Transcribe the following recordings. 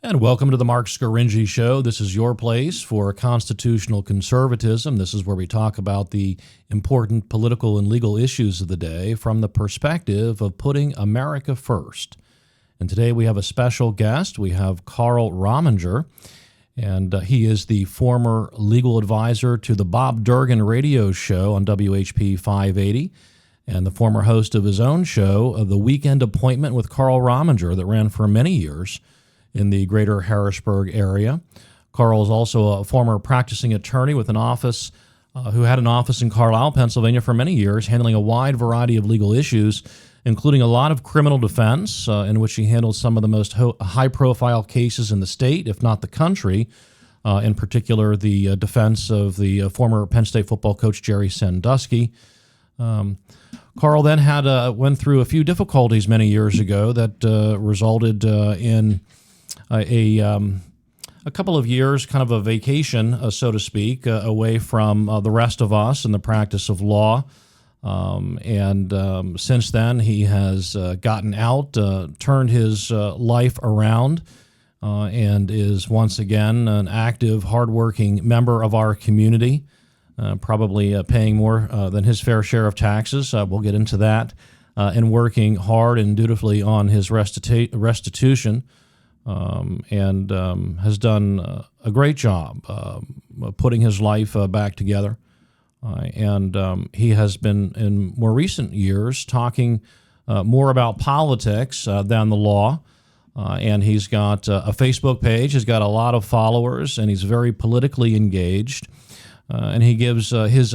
And welcome to the Mark Scaringi Show. This is your place for constitutional conservatism. This is where we talk about the important political and legal issues of the day from the perspective of putting America first. And today we have a special guest. We have Karl Rominger, and he is the former legal advisor to the Bob Durgan radio show on WHP 580 and the former host of his own show, The Weekend Appointment with Karl Rominger, that ran for many years in the greater Harrisburg area. Karl is also a former practicing attorney with an office who had an office in Carlisle, Pennsylvania for many years, handling a wide variety of legal issues, including a lot of criminal defense, in which he handled some of the most high-profile cases in the state, if not the country, in particular the defense of the former Penn State football coach Jerry Sandusky. Karl then went through a few difficulties many years ago that resulted in a couple of years, kind of a vacation, so to speak, away from the rest of us in the practice of law. And since then, he has gotten out, turned his life around, and is once again an active, hardworking member of our community, probably paying more than his fair share of taxes. We'll get into that, and working hard and dutifully on his restitution. And has done a great job putting his life back together. And he has been, in more recent years, talking more about politics than the law. And he's got a Facebook page. He's got a lot of followers, and he's very politically engaged. And he gives his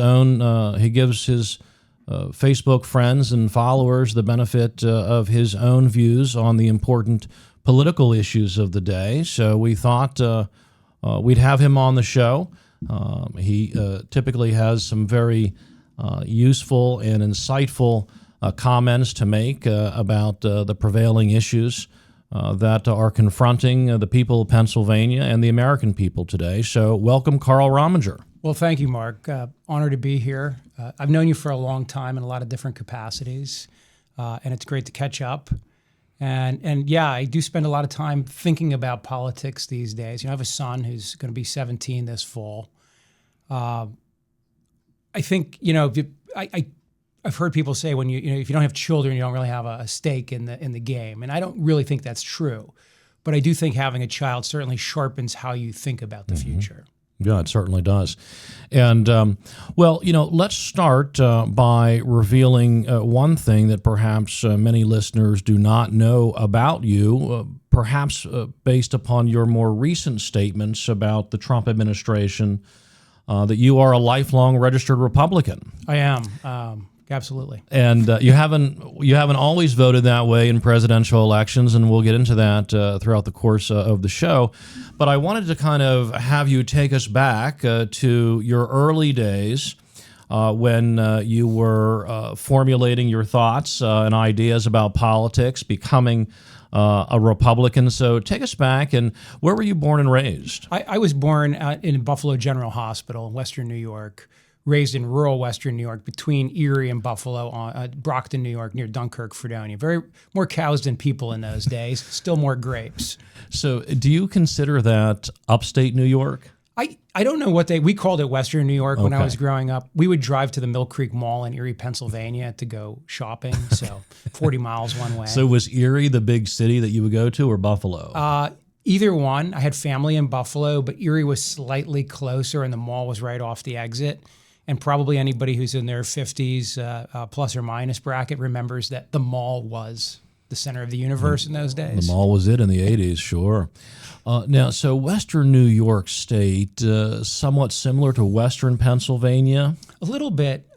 Facebook friends and followers the benefit of his own views on the important political issues of the day. So we thought we'd have him on the show. He typically has some very useful and insightful comments to make about the prevailing issues that are confronting the people of Pennsylvania and the American people today. So welcome, Karl Rominger. Well, thank you, Mark. Honored to be here. I've known you for a long time in a lot of different capacities, and it's great to catch up. And yeah, I do spend a lot of time thinking about politics these days. I have a son who's going to be 17 this fall. I think I've heard people say when if you don't have children, you don't really have a stake in the game, and I don't really think that's true. But I do think having a child certainly sharpens how you think about the future. Yeah, it certainly does. And, let's start by revealing one thing that perhaps many listeners do not know about you, perhaps based upon your more recent statements about the Trump administration, that you are a lifelong registered Republican. I am. Absolutely. And you haven't always voted that way in presidential elections, and we'll get into that throughout the course of the show. But I wanted to kind of have you take us back to your early days when you were formulating your thoughts and ideas about politics, becoming a Republican. So take us back, and where were you born and raised? I was born in Buffalo General Hospital in Western New York. Raised in rural Western New York, between Erie and Buffalo, Brockton, New York, near Dunkirk, Fredonia. More cows than people in those days. Still more grapes. So, do you consider that upstate New York? I don't know what we called it Western New York when I was growing up. We would drive to the Mill Creek Mall in Erie, Pennsylvania, to go shopping. So 40 miles one way. So was Erie the big city that you would go to, or Buffalo? Either one. I had family in Buffalo, but Erie was slightly closer, and the mall was right off the exit. And probably anybody who's in their 50s plus or minus bracket remembers that the mall was the center of the universe in those days. The mall was it in the 80s, sure. Now, so Western New York State, somewhat similar to Western Pennsylvania? A little bit.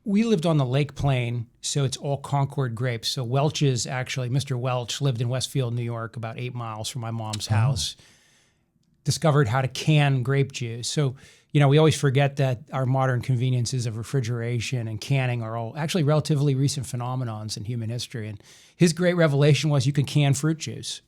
We lived on the Lake Plain, so it's all Concord grapes. So Welch's, actually, Mr. Welch lived in Westfield, New York, about 8 miles from my mom's house. Discovered how to can grape juice. So we always forget that our modern conveniences of refrigeration and canning are all actually relatively recent phenomenons in human history. And his great revelation was you can can fruit juice.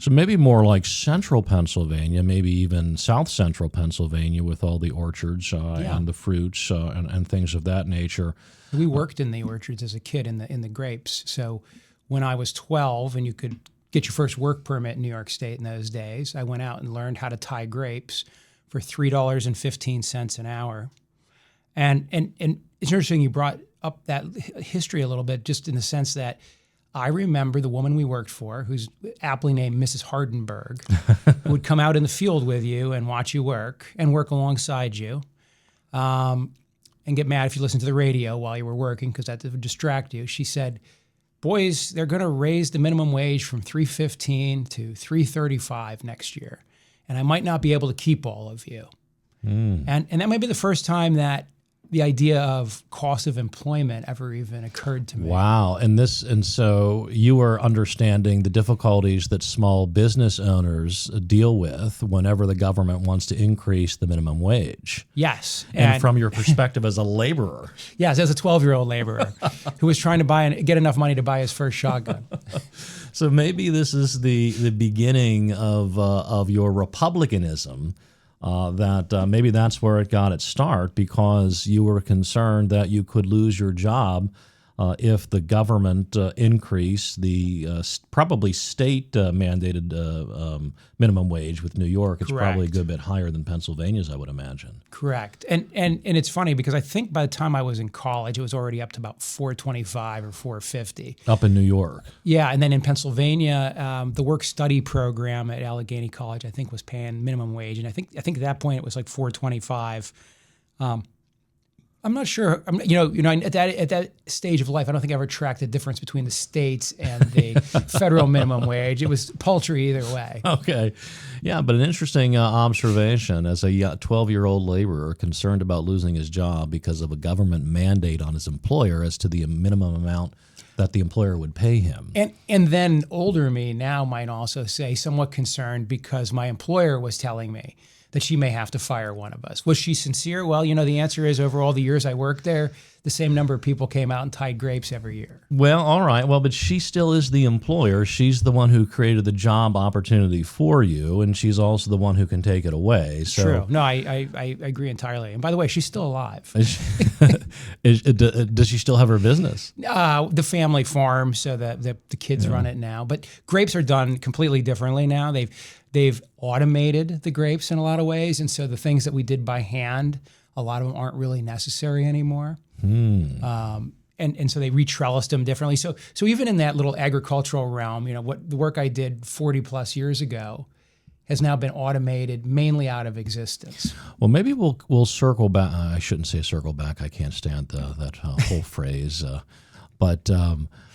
So maybe more like central Pennsylvania, maybe even south central Pennsylvania with all the orchards and the fruits and things of that nature. We worked in the orchards as a kid in the grapes. So when I was 12 and you could get your first work permit in New York State in those days. I went out and learned how to tie grapes for $3.15 an hour. And it's interesting you brought up that history a little bit, just in the sense that I remember the woman we worked for, who's aptly named Mrs. Hardenberg, who would come out in the field with you and watch you work and work alongside you, and get mad if you listened to the radio while you were working because that would distract you. She said, boys, they're going to raise the minimum wage from $3.15 to $3.35 next year, and I might not be able to keep all of you. And that might be the first time that the idea of cost of employment ever even occurred to me. Wow. And so you are understanding the difficulties that small business owners deal with whenever the government wants to increase the minimum wage. Yes. And from your perspective as a laborer. Yes, as a 12-year-old laborer who was trying to get enough money to buy his first shotgun. So maybe this is the beginning of your republicanism. Maybe that's where it got its start, because you were concerned that you could lose your job if the government increased the probably state-mandated minimum wage. With New York, it's Correct. probably a good bit higher than Pennsylvania's, I would imagine. Correct. And it's funny because I think by the time I was in college, it was already up to about $4.25 or $4.50. Up in New York. Yeah, and then in Pennsylvania, the work-study program at Allegheny College, I think, was paying minimum wage, and I think at that point it was like $4.25. I'm not sure. At that stage of life, I don't think I ever tracked the difference between the states and the federal minimum wage. It was paltry either way. Okay. Yeah, but an interesting observation as a 12-year-old laborer concerned about losing his job because of a government mandate on his employer as to the minimum amount that the employer would pay him. And then older me now might also say somewhat concerned because my employer was telling me that she may have to fire one of us. Was she sincere? Well, the answer is over all the years I worked there, the same number of people came out and tied grapes every year. Well, all right. Well, but she still is the employer. She's the one who created the job opportunity for you, and she's also the one who can take it away. So, true. No, I agree entirely. And by the way, she's still alive. Does she still have her business? The family farm, so that the kids run it now. But grapes are done completely differently now. They've automated the grapes in a lot of ways, and so the things that we did by hand, a lot of them aren't really necessary anymore. And so they re-trellised them differently. So even in that little agricultural realm, what the work I did 40 plus years ago has now been automated mainly out of existence. Well, maybe we'll circle back. I shouldn't say circle back. I can't stand that whole phrase. But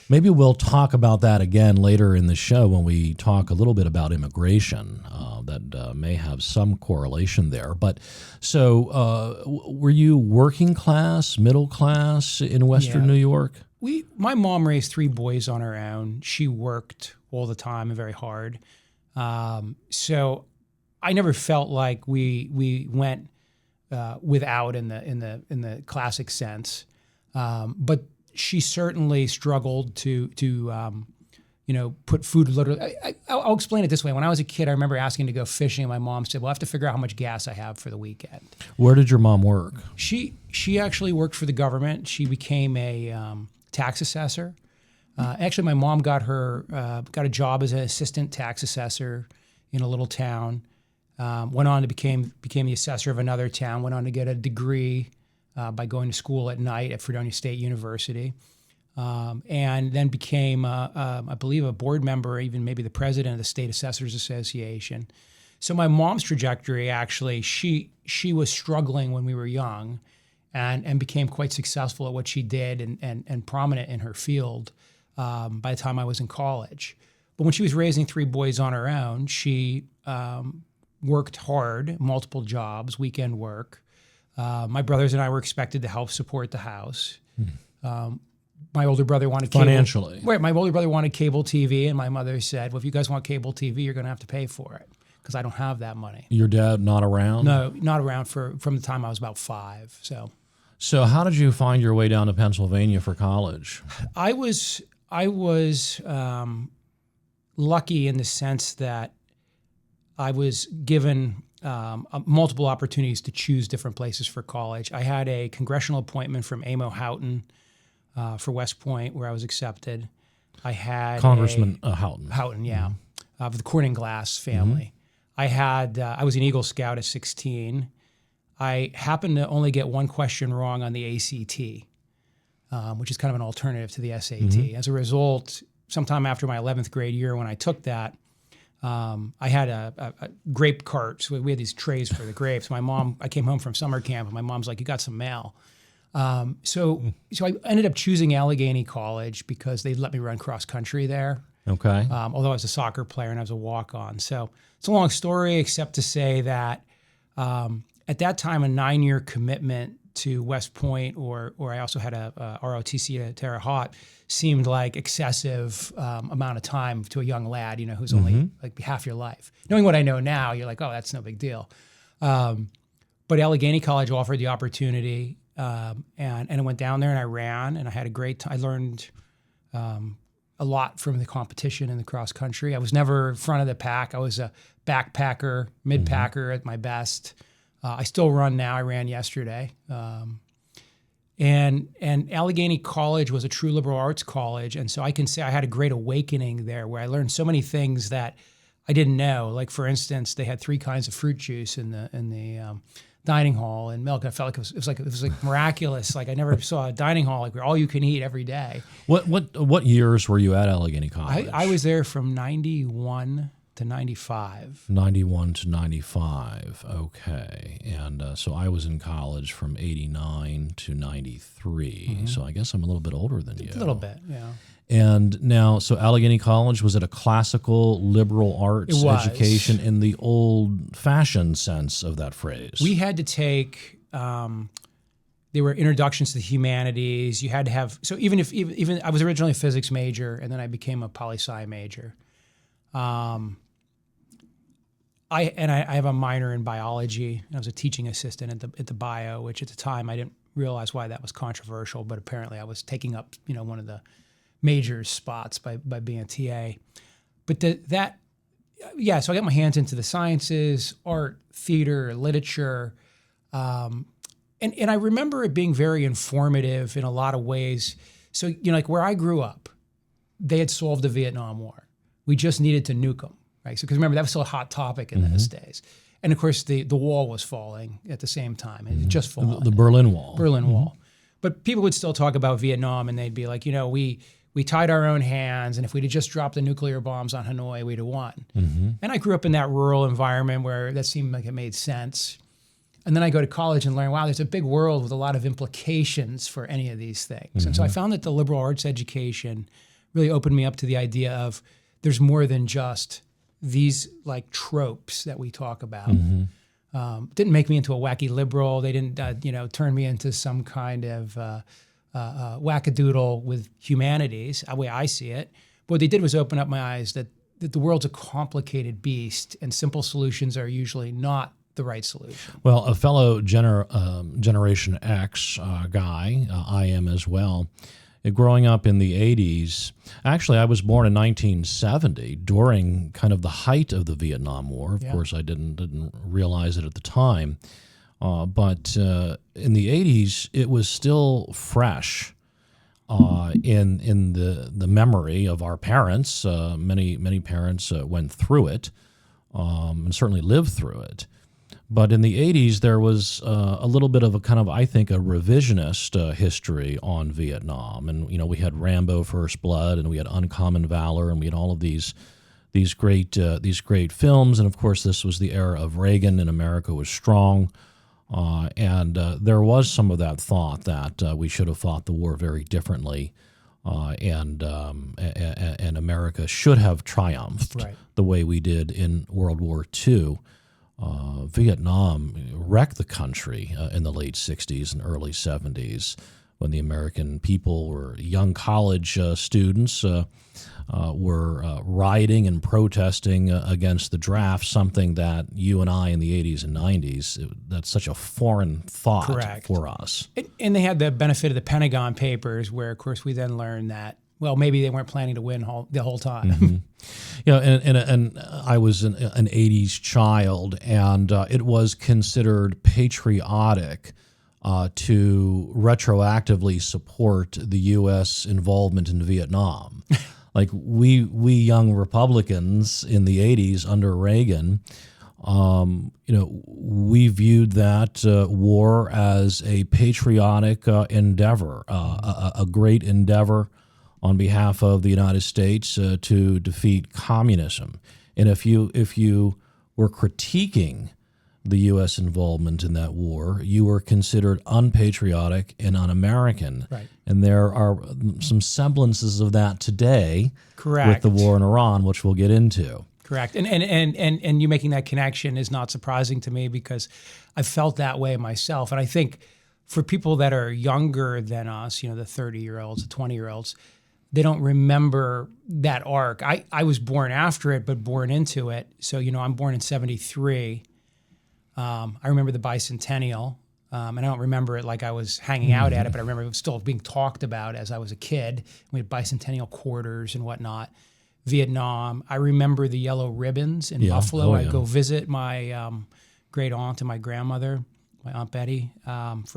maybe we'll talk about that again later in the show when we talk a little bit about immigration. That may have some correlation there. But so were you working class, middle class in Western New York? My mom raised 3 boys on her own. She worked all the time and very hard. So I never felt like we went without in the classic sense. But she certainly struggled to put food literally. I'll explain it this way. When I was a kid, I remember asking to go fishing, and my mom said, "Well, I have to figure out how much gas I have for the weekend." Where did your mom work? She actually worked for the government. She became a tax assessor. Actually, my mom got a job as an assistant tax assessor in a little town. Went on to became the assessor of another town. Went on to get a degree by going to school at night at Fredonia State University, and then became, I believe, a board member, even maybe the president of the State Assessors Association. So my mom's trajectory, actually, she was struggling when we were young, and became quite successful at what she did and prominent in her field by the time I was in college. But when she was raising 3 boys on her own, she worked hard, multiple jobs, weekend work. My brothers and I were expected to help support the house. My older brother wanted financially. Right, my older brother wanted cable TV, and my mother said, "Well, if you guys want cable TV, you're going to have to pay for it because I don't have that money." Your dad not around? No, not around from the time I was about 5. So how did you find your way down to Pennsylvania for college? I was lucky in the sense that I was given multiple opportunities to choose different places for college. I had a congressional appointment from Amo Houghton for West Point, where I was accepted. I had Congressman Houghton. Houghton, yeah, of the Corning Glass family. I was an Eagle Scout at 16. I happened to only get one question wrong on the ACT, which is kind of an alternative to the SAT. As a result, sometime after my 11th grade year when I took that, I had a grape cart. So we had these trays for the grapes. I came home from summer camp, and my mom's like, "You got some mail." So I ended up choosing Allegheny College because they let me run cross country there. Okay. Although I was a soccer player and I was a walk-on. So it's a long story, except to say that at that time, a 9-year commitment to West Point, or I also had a ROTC at Terre Haute, seemed like excessive amount of time to a young lad, who's only like half your life. Knowing what I know now, you're like, oh, that's no big deal. But Allegheny College offered the opportunity, and I went down there and I ran, and I had a great time. I learned a lot from the competition in the cross country. I was never front of the pack. I was a backpacker, mid-packer at my best. I still run now. I ran yesterday. And Allegheny College was a true liberal arts college. And so I can say I had a great awakening there where I learned so many things that I didn't know. Like, for instance, they had 3 kinds of fruit juice in the dining hall and milk. I felt like it was like miraculous. Like, I never saw a dining hall like where all you can eat every day. What years were you at Allegheny College? I was there from 91 to 95. 91 to 95. Okay. And so I was in college from 89 to 93. So I guess I'm a little bit older than you. A little bit, yeah. And now, so Allegheny College, was it a classical liberal arts education in the old-fashioned sense of that phrase? We had to take, there were introductions to the humanities. You had to have, so even I was originally a physics major, and then I became a poli-sci major. I have a minor in biology. I was a teaching assistant at the bio, which at the time I didn't realize why that was controversial, but apparently I was taking up one of the major spots by being a TA. But so I got my hands into the sciences, art, theater, literature, and I remember it being very informative in a lot of ways. So like where I grew up, they had solved the Vietnam War. We just needed to nuke them. Right? So, because remember, that was still a hot topic in those days. And of course, the wall was falling at the same time. It had just fallen. The Berlin Wall. Wall. But people would still talk about Vietnam, and they'd be like, we tied our own hands, and if we'd have just dropped the nuclear bombs on Hanoi, we'd have won. And I grew up in that rural environment where that seemed like it made sense. And then I go to college and learn, wow, there's a big world with a lot of implications for any of these things. And so I found that the liberal arts education really opened me up to the idea of there's more than just these like tropes that we talk about. Didn't make me into a wacky liberal. They didn't, turn me into some kind of wackadoodle with humanities, the way I see it. But what they did was open up my eyes that the world's a complicated beast, and simple solutions are usually not the right solution. Well, a fellow Generation X guy, I am as well. Growing up in the 80s, actually, I was born in 1970 during kind of the height of the Vietnam War. Of course, I didn't realize it at the time. But in the 80s, it was still fresh in the memory of our parents. Many parents went through it and certainly lived through it. But in the 80s, there was a little bit of a kind of, I think, a revisionist history on Vietnam. And, we had Rambo First Blood, and we had Uncommon Valor, and we had all of these great films. And, of course, this was the era of Reagan, and America was strong. And there was some of that thought that we should have fought the war very differently, and America should have triumphed the way we did in World War II. Vietnam wrecked the country in the late 60s and early 70s when the American people were young college students were rioting and protesting against the draft, something that you and I in the 80s and 90s, that's such a foreign thought for us. And they had the benefit of the Pentagon Papers where, of course, we then learned that, well, maybe they weren't planning to win the whole time. And I was an 80s child, and it was considered patriotic to retroactively support the U.S. involvement in Vietnam. like we young Republicans in the 80s under Reagan, we viewed that war as a patriotic endeavor, a great endeavor on behalf of the United States to defeat communism. And if you were critiquing the U.S. involvement in that war, you were considered unpatriotic and un-American. Right. And there are some semblances of that today Correct. with the war in Iran, which we'll get into. Correct. And you making that connection is not surprising to me because I felt that way myself. And I think for people that are younger than us, the 30-year-olds, the 20-year-olds, they don't remember that arc. I was born after it, but born into it. So, I'm born in 1973. I remember the bicentennial, and I don't remember it like I was hanging out at it, but I remember it was still being talked about as I was a kid. We had bicentennial quarters and whatnot. Vietnam. I remember the yellow ribbons in Buffalo. I'd go visit my great aunt and my grandmother, my Aunt Betty, and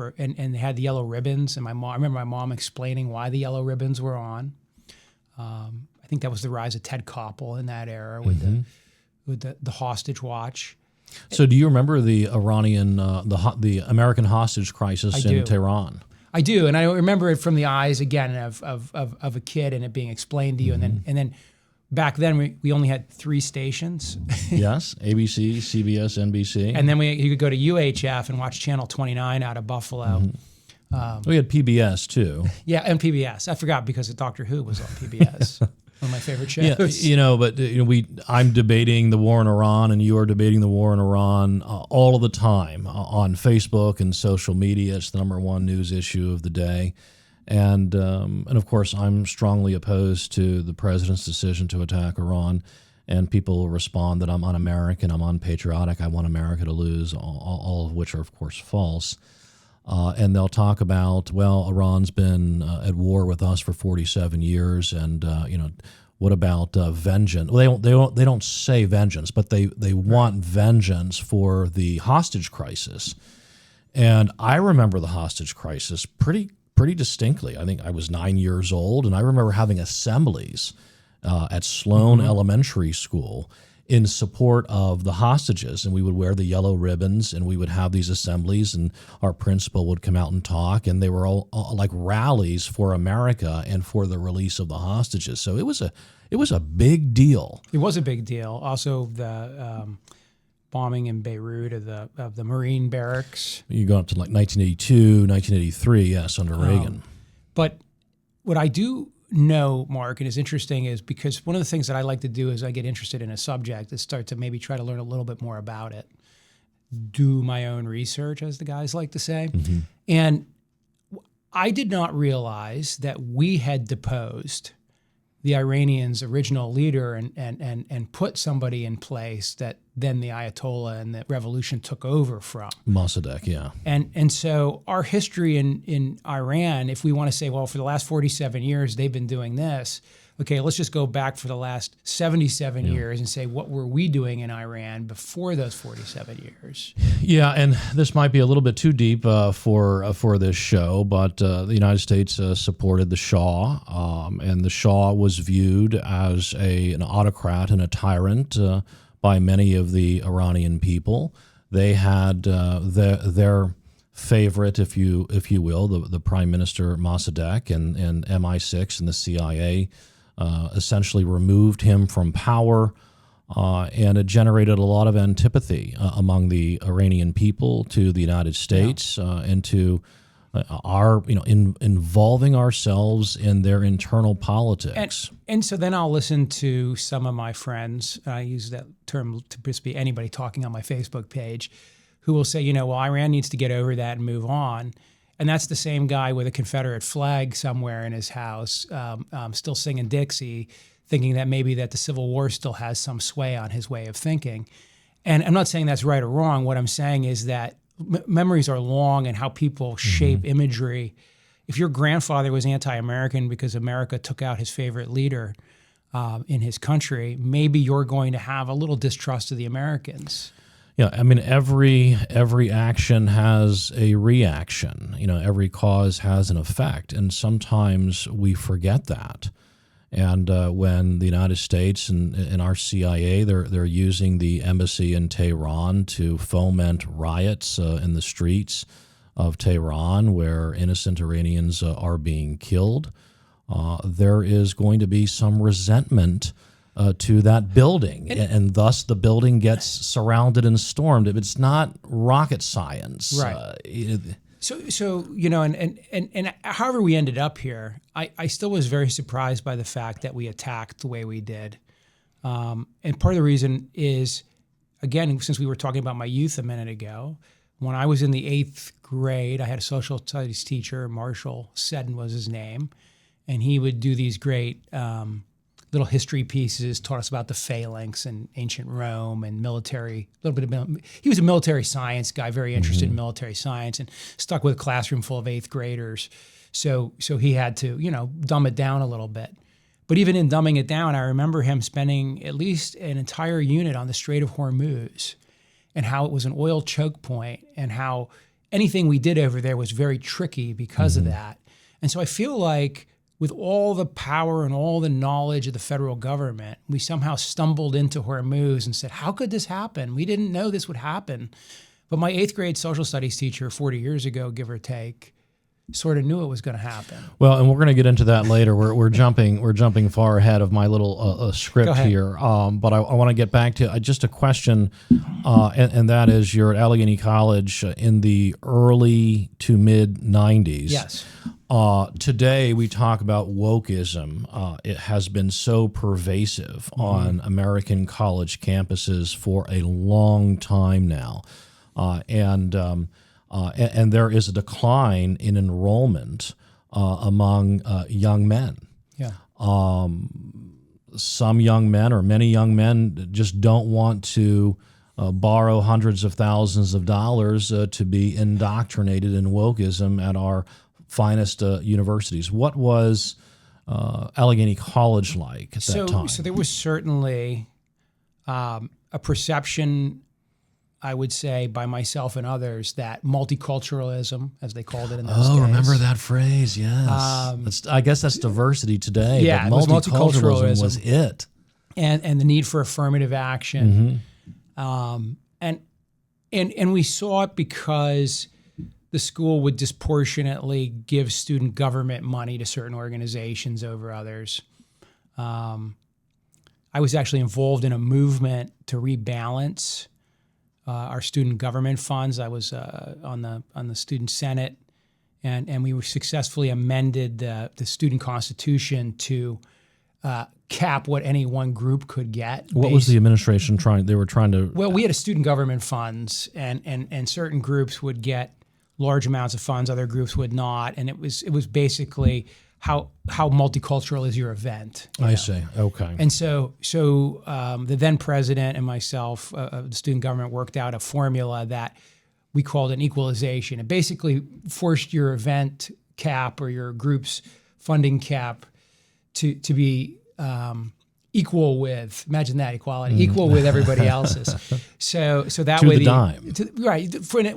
they had the yellow ribbons. And I remember my mom explaining why the yellow ribbons were on. I think that was the rise of Ted Koppel in that era with the hostage watch. So, do you remember the Iranian, the American hostage crisis in Tehran? I do, and I remember it from the eyes again of a kid, and it being explained to you, and then back then we only had 3 stations. Yes, ABC, CBS, NBC, and then you could go to UHF and watch Channel 29 out of Buffalo. We had PBS too. Yeah, and PBS. I forgot because Doctor Who was on PBS. One of my favorite shows. Yeah, I'm debating the war in Iran, and you are debating the war in Iran all of the time on Facebook and social media. It's the #1 news issue of the day, and of course, I'm strongly opposed to the president's decision to attack Iran. And people respond that I'm un-American, I'm unpatriotic, I want America to lose, all of which are, of course, false. And they'll talk about, well, Iran's been at war with us for 47 years, and what about vengeance? Well, they don't say vengeance, but they want vengeance for the hostage crisis. And I remember the hostage crisis pretty distinctly. I think I was 9 years old, and I remember having assemblies at Sloan Elementary School in support of the hostages, and we would wear the yellow ribbons, and we would have these assemblies, and our principal would come out and talk, and they were all like rallies for America and for the release of the hostages. So it was a big deal. It was a big deal. Also, the bombing in Beirut of the Marine barracks. You go up to like 1982, 1983, yes, under Reagan. But what I do know, Mark, and is interesting is because one of the things that I like to do is I get interested in a subject is start to maybe try to learn a little bit more about it, do my own research, as the guys like to say. And I did not realize that we had deposed the Iranians' original leader and put somebody in place that then the Ayatollah and the revolution took over from. Mossadegh, yeah. And so our history in Iran, if we want to say, well, for the last 47 years, they've been doing this, okay, let's just go back for the last 77 years and say, what were we doing in Iran before those 47 years? Yeah, and this might be a little bit too deep for this show, but the United States supported the Shah, and the Shah was viewed as an autocrat and a tyrant by many of the Iranian people. They had their favorite, if you will, the Prime Minister Mossadegh and MI6 and the CIA essentially removed him from power, and it generated a lot of antipathy among the Iranian people to the United States and to our, involving ourselves in their internal politics. And so then I'll listen to some of my friends, I use that term to just be anybody talking on my Facebook page, who will say, well, Iran needs to get over that and move on. And that's the same guy with a Confederate flag somewhere in his house, still singing Dixie, thinking that maybe that the Civil War still has some sway on his way of thinking. And I'm not saying that's right or wrong. What I'm saying is that memories are long and how people shape imagery. If your grandfather was anti-American because America took out his favorite leader in his country, maybe you're going to have a little distrust of the Americans. Yeah, I mean, every action has a reaction. Every cause has an effect, and sometimes we forget that. And when the United States and our CIA, they're using the embassy in Tehran to foment riots in the streets of Tehran, where innocent Iranians are being killed, there is going to be some resentment to that building, and thus the building gets surrounded and stormed. It's not rocket science, right? So and however we ended up here, I still was very surprised by the fact that we attacked the way we did, and part of the reason is, again, since we were talking about my youth a minute ago, when I was in the 8th grade, I had a social studies teacher, Marshall Seddon was his name, and he would do these great little history pieces, taught us about the phalanx and ancient Rome and military, a little bit of, he was a military science guy, very interested in military science, and stuck with a classroom full of 8th graders. So he had to, dumb it down a little bit. But even in dumbing it down, I remember him spending at least an entire unit on the Strait of Hormuz and how it was an oil choke point and how anything we did over there was very tricky because of that. And so I feel like with all the power and all the knowledge of the federal government, we somehow stumbled into Hormuz and said, how could this happen? We didn't know this would happen. But my 8th grade social studies teacher 40 years ago, give or take, sort of knew it was going to happen. Well, and we're going to get into that later. We're jumping far ahead of my little script here. But I want to get back to just a question, and that is, you're at Allegheny College in the early to mid 90s. Yes. Today we talk about wokeism. It has been so pervasive on American college campuses for a long time now, and there is a decline in enrollment among young men. Yeah. Some young men, or many young men, just don't want to borrow hundreds of thousands of dollars to be indoctrinated in wokeism at our finest universities. What was Allegheny College like at that time? So there was certainly a perception, I would say, by myself and others, that multiculturalism, as they called it in those days. Oh, remember that phrase? Yes. I guess that's diversity today. Yeah, but multiculturalism was it. And the need for affirmative action. And we saw it because the school would disproportionately give student government money to certain organizations over others. I was actually involved in a movement to rebalance our student government funds. I was on the student senate, and we successfully amended the student constitution to cap what any one group could get. What was the administration trying? They were trying to. Well, we had a student government funds, and certain groups would get large amounts of funds, other groups would not, and it was basically how multicultural is your event. I see. Okay. And so the then president and myself, the student government, worked out a formula that we called an equalization. It basically forced your event cap or your group's funding cap to be equal with, imagine that equality, equal with everybody else's. So that to way the dime.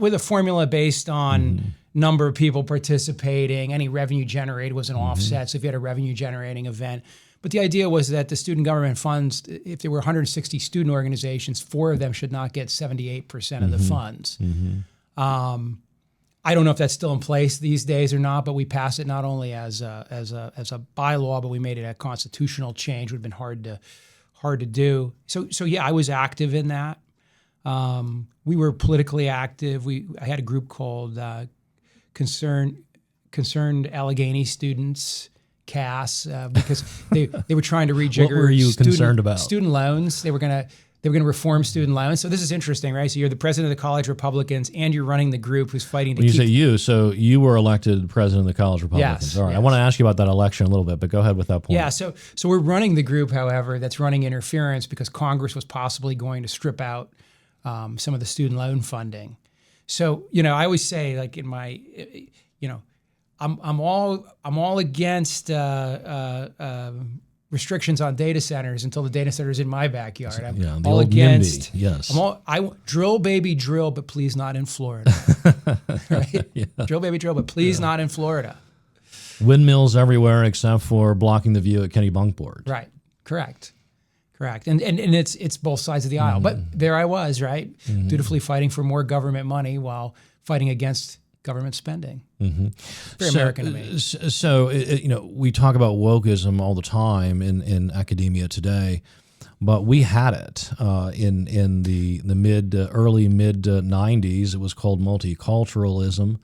With a formula based on number of people participating, any revenue generated was an offset. So if you had a revenue generating event, but the idea was that the student government funds, if there were 160 student organizations, 4 of them should not get 78% of the funds. I don't know if that's still in place these days or not, but we passed it not only as a bylaw, but we made it a constitutional change. It would have been hard to do. So yeah, I was active in that. We were politically active. I had a group called Concerned Allegheny Students, CAS, because they were trying to rejigger. What were you concerned about? Student loans. They were going to reform student loans. So this is interesting, right? So you're the president of the College Republicans, and you're running the group who's fighting to keep. When you say you, so you were elected president of the College Republicans. Yes. All right. Yes. I want to ask you about that election a little bit, but go ahead with that point. Yeah. So we're running the group, however, that's running interference because Congress was possibly going to strip out some of the student loan funding. So I always say, like in my, I'm all against restrictions on data centers until the data center is in my backyard. I'm all against. NIMBY, yes. I drill, baby, drill, but please not in Florida. Right? Yeah. Drill, baby, drill, but please not in Florida. Windmills everywhere except for blocking the view at Kennebunkport. Right. Correct. And it's both sides of the aisle. But there I was, right, dutifully fighting for more government money while fighting against government spending. Very American to me. So we talk about wokeism all the time in academia today, but we had it in the early mid 90s. It was called multiculturalism.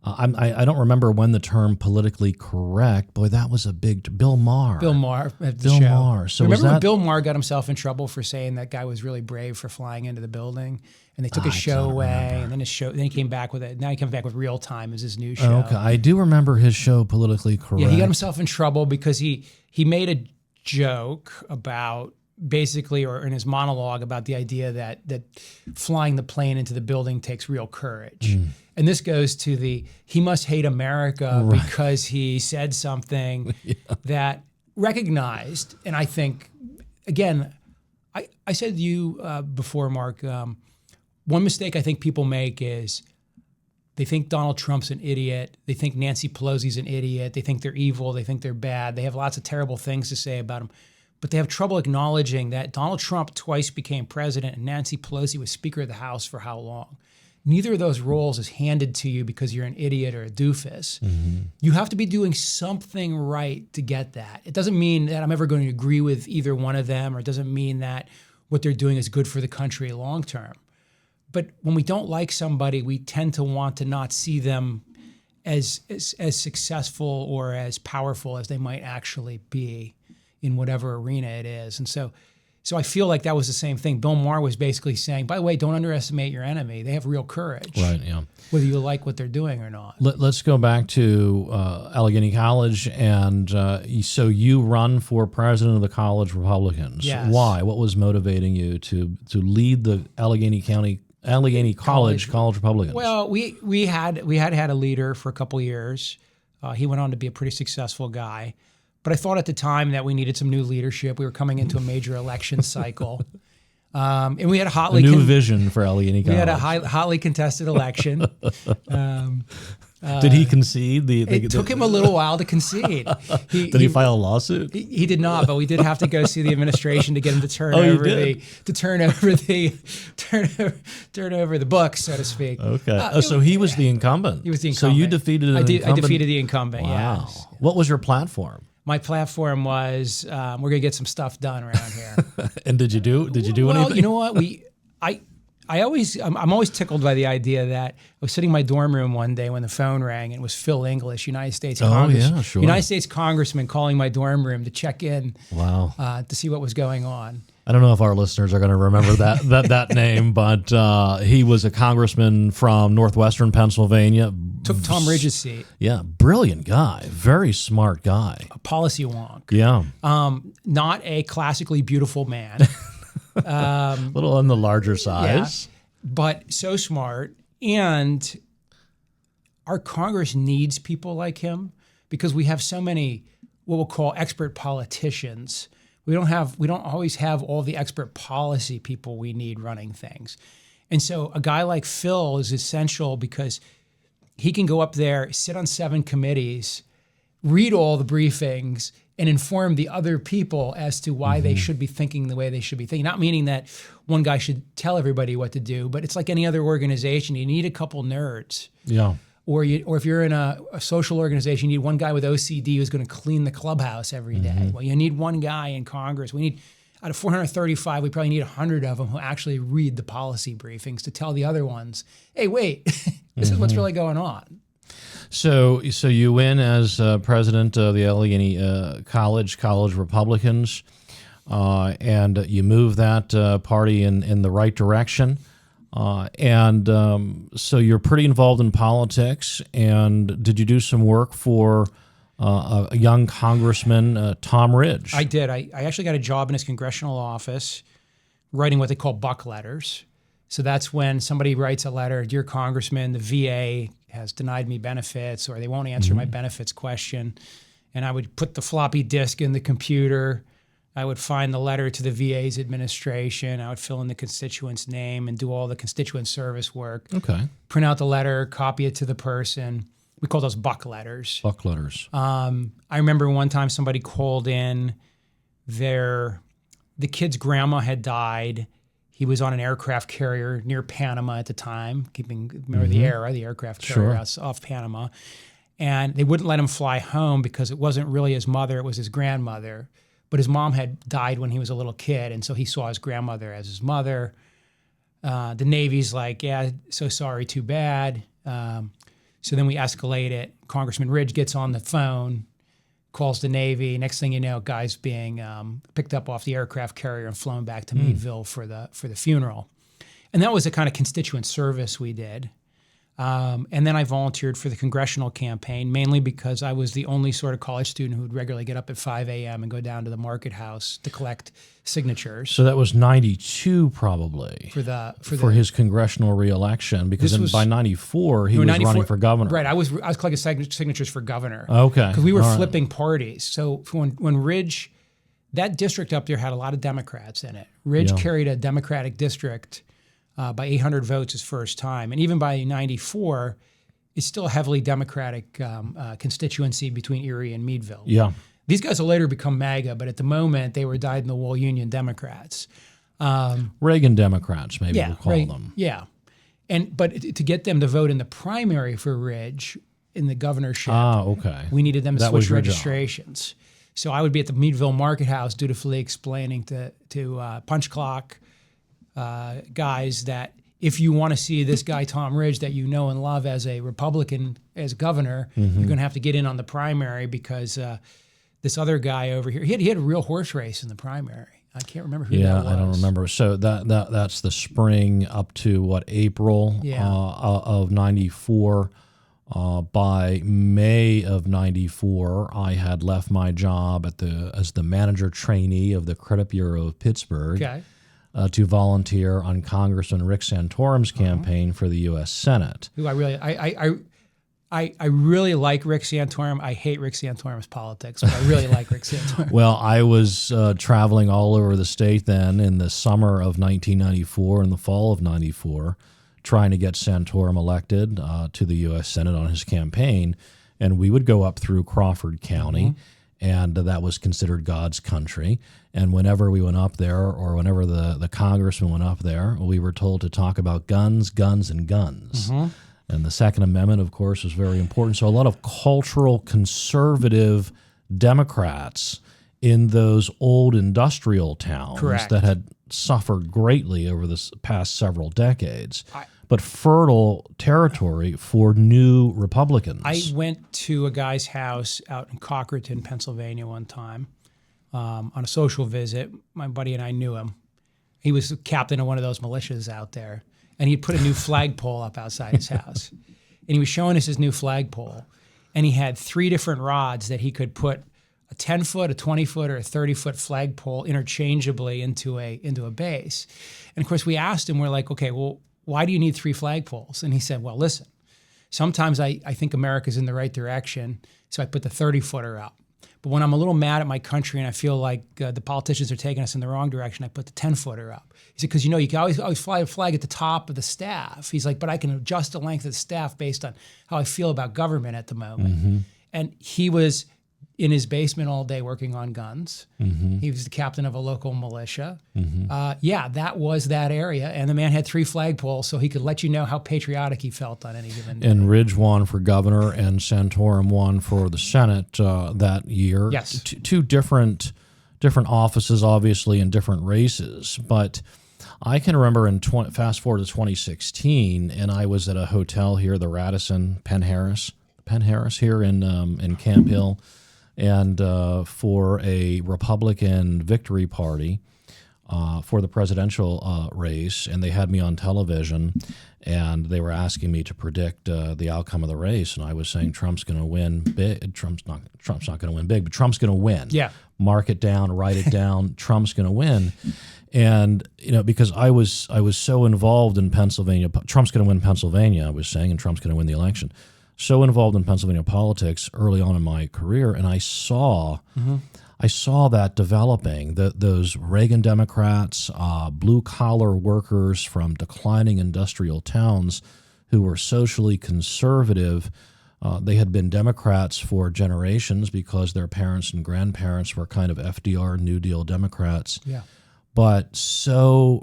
I don't remember when the term politically correct. Boy, that was a big Bill Maher. Bill Maher at the Bill show. Maher. So remember when Bill Maher got himself in trouble for saying that guy was really brave for flying into the building, and they took his show away, and then he came back with it. Now he comes back with Real Time as his new show. Okay, I do remember his show Politically Correct. Yeah, he got himself in trouble because he made a joke about basically, or in his monologue about the idea that flying the plane into the building takes real courage. And this goes to he must hate America because he said something that recognized, and I think, again, I said to you before, Mark, one mistake I think people make is they think Donald Trump's an idiot. They think Nancy Pelosi's an idiot. They think they're evil. They think they're bad. They have lots of terrible things to say about him. But they have trouble acknowledging that Donald Trump twice became president and Nancy Pelosi was Speaker of the House for how long? Neither of those roles is handed to you because you're an idiot or a doofus. You have to be doing something right to get that. It doesn't mean that I'm ever going to agree with either one of them, or it doesn't mean that what they're doing is good for the country long term. But when we don't like somebody, we tend to want to not see them as successful or as powerful as they might actually be in whatever arena it is. And so I feel like that was the same thing. Bill Maher was basically saying, by the way, don't underestimate your enemy. They have real courage. Right, yeah. Whether you like what they're doing or not. Let's go back to Allegheny College. And so you run for president of the College Republicans. Yes. Why? What was motivating you to lead the Allegheny College Republicans? Well, we had a leader for a couple of years. He went on to be a pretty successful guy. But I thought at the time that we needed some new leadership. We were coming into a major election cycle. And we had a hotly... new vision for Allegheny College. We had a hotly contested election. Did he concede? It took him a little while to concede. Did he file a lawsuit? He did not, but we did have to go see the administration to get him to turn over the book, so to speak. Okay. So he was the incumbent. He was the incumbent. So you defeated the incumbent? I defeated the incumbent, wow. Yes. What was your platform? My platform was we're going to get some stuff done around here. And did you do anything? Well, you know what? I'm always tickled by the idea that I was sitting in my dorm room one day when the phone rang, and it was Phil English, United States Congressman, calling my dorm room to check in. Wow. To see what was going on. I don't know if our listeners are going to remember that name, but he was a congressman from northwestern Pennsylvania. Took Tom Ridge's seat. Yeah, brilliant guy, very smart guy. A policy wonk. Yeah. Not a classically beautiful man. A little on the larger size. Yeah, but so smart. And our Congress needs people like him because we have so many what we'll call expert politicians. We don't always have all the expert policy people we need running things. And so a guy like Phil is essential because he can go up there, sit on 7 committees, read all the briefings, and inform the other people as to why they should be thinking the way they should be thinking. Not meaning that one guy should tell everybody what to do, but it's like any other organization. You need a couple nerds. Yeah. Or if you're in a social organization, you need one guy with OCD who's going to clean the clubhouse every day. Well, you need one guy in Congress. We need, out of 435, we probably need 100 of them who actually read the policy briefings to tell the other ones, hey, wait, this is what's really going on. So you win as president of the Allegheny College Republicans, and you move that party in the right direction. So you're pretty involved in politics. And did you do some work for a young congressman, Tom Ridge? I did. I actually got a job in his congressional office writing what they call buck letters. So that's when somebody writes a letter, dear Congressman, the VA has denied me benefits, or they won't answer my benefits question. And I would put the floppy disk in the computer. I would find the letter to the VA's administration. I would fill in the constituent's name and do all the constituent service work. Okay. Print out the letter, copy it to the person, we call those buck letters. Buck letters. I remember one time somebody called in, the kid's grandma had died. He was on an aircraft carrier near Panama at the time, remember the aircraft carrier off Panama. And they wouldn't let him fly home because it wasn't really his mother, it was his grandmother. But his mom had died when he was a little kid, and so he saw his grandmother as his mother. The Navy's like, yeah, so sorry, too bad. So then we escalate it. Congressman Ridge gets on the phone, calls the Navy. Next thing you know, guy's being picked up off the aircraft carrier and flown back to Meadville for the funeral. And that was the kind of constituent service we did. And then I volunteered for the congressional campaign, mainly because I was the only sort of college student who would regularly get up at 5 a.m. and go down to the market house to collect signatures. So that was 92 probably for his congressional reelection, because by 94 he was running for governor. Right, I was collecting signatures for governor. Okay, because we were flipping parties. So when Ridge, that district up there had a lot of Democrats in it. Ridge carried a Democratic district by 800 votes his first time. And even by 94, it's still a heavily Democratic constituency between Erie and Meadville. Yeah. These guys will later become MAGA, but at the moment, they were dyed-in-the-wool Union Democrats. Reagan Democrats, maybe we'll call them. Yeah. But to get them to vote in the primary for Ridge in the governorship, we needed them to switch registrations. So I would be at the Meadville Market House dutifully explaining to punch clock guys that if you want to see this guy, Tom Ridge, that you know and love as a Republican, as governor, you're going to have to get in on the primary because this other guy over here, he had a real horse race in the primary. I can't remember who that was. Yeah, I don't remember. So that's the spring up to April of 94. By May of 94, I had left my job as the manager trainee of the Credit Bureau of Pittsburgh. Okay. To volunteer on Congressman Rick Santorum's campaign for the U.S. Senate. Who I really like Rick Santorum. I hate Rick Santorum's politics, but I really like Rick Santorum. Well, I was traveling all over the state then in the summer of 1994 and the fall of 94, trying to get Santorum elected to the U.S. Senate on his campaign. And we would go up through Crawford County, and that was considered God's country. And whenever we went up there, or whenever the congressman went up there, we were told to talk about guns, guns, and guns. And the Second Amendment, of course, was very important. So a lot of cultural conservative Democrats in those old industrial towns that had suffered greatly over the past several decades, but fertile territory for new Republicans. I went to a guy's house out in Cockerton, Pennsylvania one time on a social visit. My buddy and I knew him. He was the captain of one of those militias out there, and he'd put a new flagpole up outside his house. And he was showing us his new flagpole, and he had 3 different rods that he could put a 10-foot, a 20-foot, or a 30-foot flagpole interchangeably into a base. And of course, we asked him, we're like, okay, well, why do you need 3 flagpoles? And he said, well, listen, sometimes I think America's in the right direction, so I put the 30-footer up. But when I'm a little mad at my country and I feel like the politicians are taking us in the wrong direction, I put the 10-footer up. He said, because you can always fly a flag at the top of the staff. He's like, but I can adjust the length of the staff based on how I feel about government at the moment. And he was in his basement all day working on guns. He was the captain of a local militia. That was that area. And the man had 3 flagpoles, so he could let you know how patriotic he felt on any given day. And Ridge won for governor, and Santorum won for the Senate that year. Yes. Two different offices, obviously, in different races. But I can remember fast forward to 2016, and I was at a hotel here, the Radisson, Penn Harris here in Camp Hill, and for a Republican victory party for the presidential race, and they had me on television, and they were asking me to predict the outcome of the race, and I was saying Trump's going to win big. Trump's not going to win big, but Trump's going to win. Yeah, mark it down, write it down. Trump's going to win, and because I was so involved in Pennsylvania. Trump's going to win Pennsylvania, I was saying, and Trump's going to win the election. So involved in Pennsylvania politics early on in my career, and I saw that developing. Those Reagan Democrats, blue-collar workers from declining industrial towns who were socially conservative, They had been Democrats for generations because their parents and grandparents were kind of FDR New Deal Democrats. Yeah. But so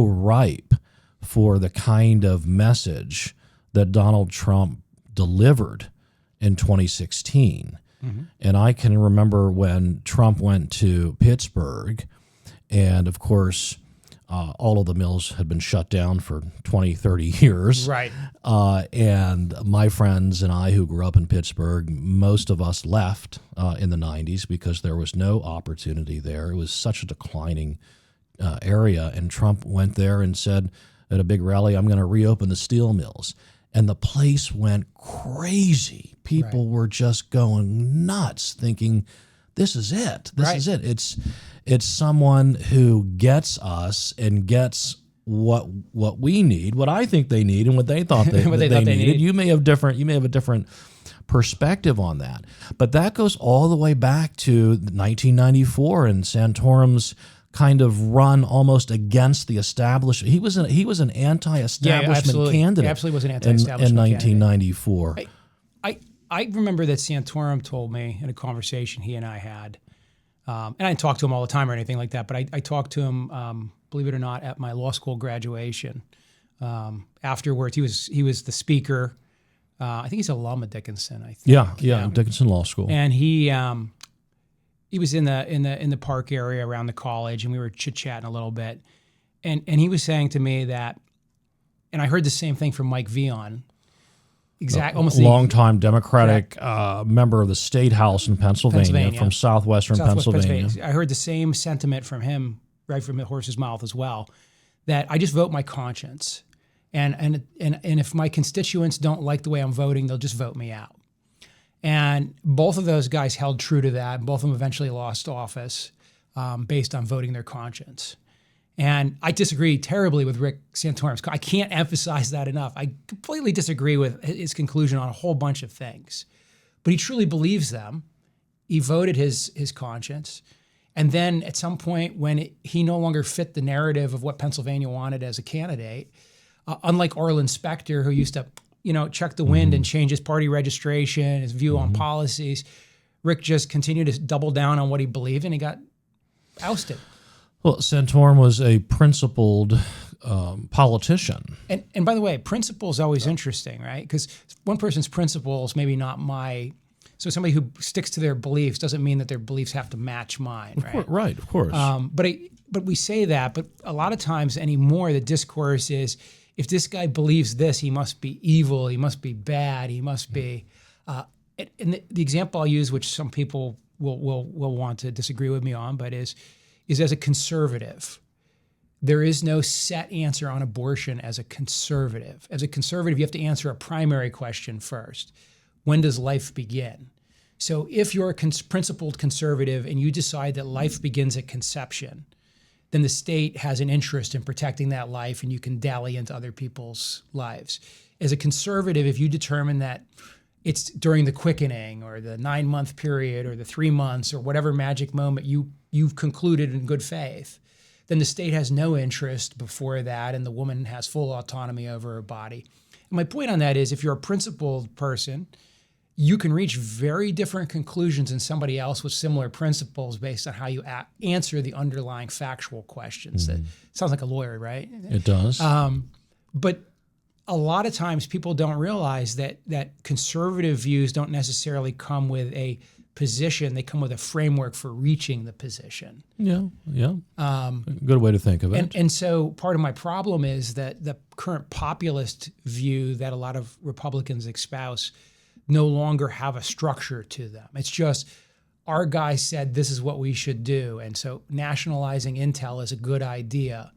ripe for the kind of message that Donald Trump delivered in 2016. Mm-hmm. And I can remember when Trump went to Pittsburgh, and of course, all of the mills had been shut down for 20, 30 years. Right. And my friends and I who grew up in Pittsburgh, most of us left in the 90s because there was no opportunity there. It was such a declining area. And Trump went there and said at a big rally, I'm going to reopen the steel mills. And the place went crazy. People were just going nuts thinking, this is it. This is it. It's someone who gets us and gets what we need, what I think they need, and what they thought they, they needed. You may have a different perspective on that, but that goes all the way back to 1994 and Santorum's kind of run almost against the establishment. He was an anti-establishment candidate. He absolutely was an anti-establishment in 1994. I remember that Santorum told me in a conversation he and I had. And I didn't talk to him all the time or anything like that, but I talked to him, believe it or not, at my law school graduation. Afterwards, he was the speaker. I think he's a alum at Dickinson. I think. Yeah, Dickinson Law School. And he was in the park area around the college, and we were chit chatting a little bit. And he was saying to me that, and I heard the same thing from Mike Vion. Almost longtime Democratic member of the State House in Pennsylvania. From southwestern Pennsylvania. I heard the same sentiment from him right from the horse's mouth as well, that I just vote my conscience. And if my constituents don't like the way I'm voting, they'll just vote me out. And both of those guys held true to that. Both of them eventually lost office based on voting their conscience. And I disagree terribly with Rick Santorum's. I can't emphasize that enough. I completely disagree with his conclusion on a whole bunch of things. But he truly believes them. He voted his conscience. And then at some point when he no longer fit the narrative of what Pennsylvania wanted as a candidate, unlike Orlin Specter, who used to check the wind and change his party registration, his view on policies, Rick just continued to double down on what he believed, and he got ousted. Well, Santorum was a principled politician. And by the way, principle is always interesting, right? Because one person's principles maybe not my... So somebody who sticks to their beliefs doesn't mean that their beliefs have to match mine, right? Of course. But we say that, but a lot of times anymore the discourse is, if this guy believes this, he must be evil, he must be bad, he must be... and the example I'll use, which some people will want to disagree with me on, but is as a conservative. There is no set answer on abortion as a conservative. As a conservative, you have to answer a primary question first. When does life begin? So if you're a principled conservative and you decide that life begins at conception, then the state has an interest in protecting that life, and you can dally into other people's lives. As a conservative, if you determine that it's during the quickening or the 9-month period or the 3 months or whatever magic moment you've concluded in good faith, then the state has no interest before that, and the woman has full autonomy over her body. And my point on that is, if you're a principled person, you can reach very different conclusions than somebody else with similar principles based on how you answer the underlying factual questions. That sounds like a lawyer, right? It does. But a lot of times people don't realize that conservative views don't necessarily come with a position. They come with a framework for reaching the position. Yeah. Good way to think of it. And so part of my problem is that the current populist view that a lot of Republicans espouse no longer have a structure to them. It's just, our guy said this is what we should do, and so nationalizing Intel is a good idea.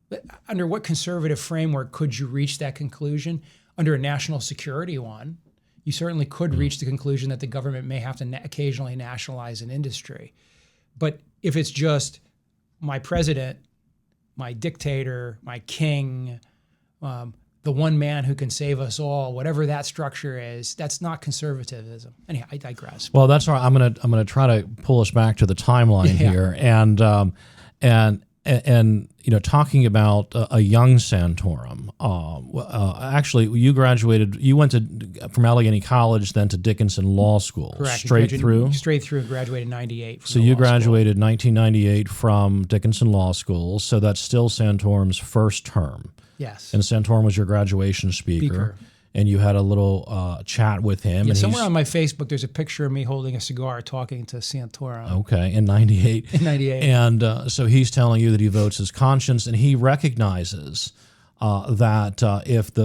But under what conservative framework could you reach that conclusion? Under a national security one, you certainly could reach the conclusion that the government may have to occasionally nationalize an industry. But if it's just my president, my dictator, my king, the one man who can save us all, whatever that structure is, that's not conservatism. Anyhow, I digress. Well, that's all right. I'm gonna try to pull us back to the timeline here, and and talking about a young Santorum. Actually, you went from Allegheny College, then to Dickinson Law School. Correct. Straight through, and graduated in '98. So you graduated 1998 from Dickinson Law School. So that's still Santorum's first term. Yes. And Santorum was your graduation speaker. And you had a little chat with him. Yeah, and somewhere on my Facebook, there's a picture of me holding a cigar talking to Santorum. Okay, in 98. In 98. And so he's telling you that he votes his conscience, and he recognizes that if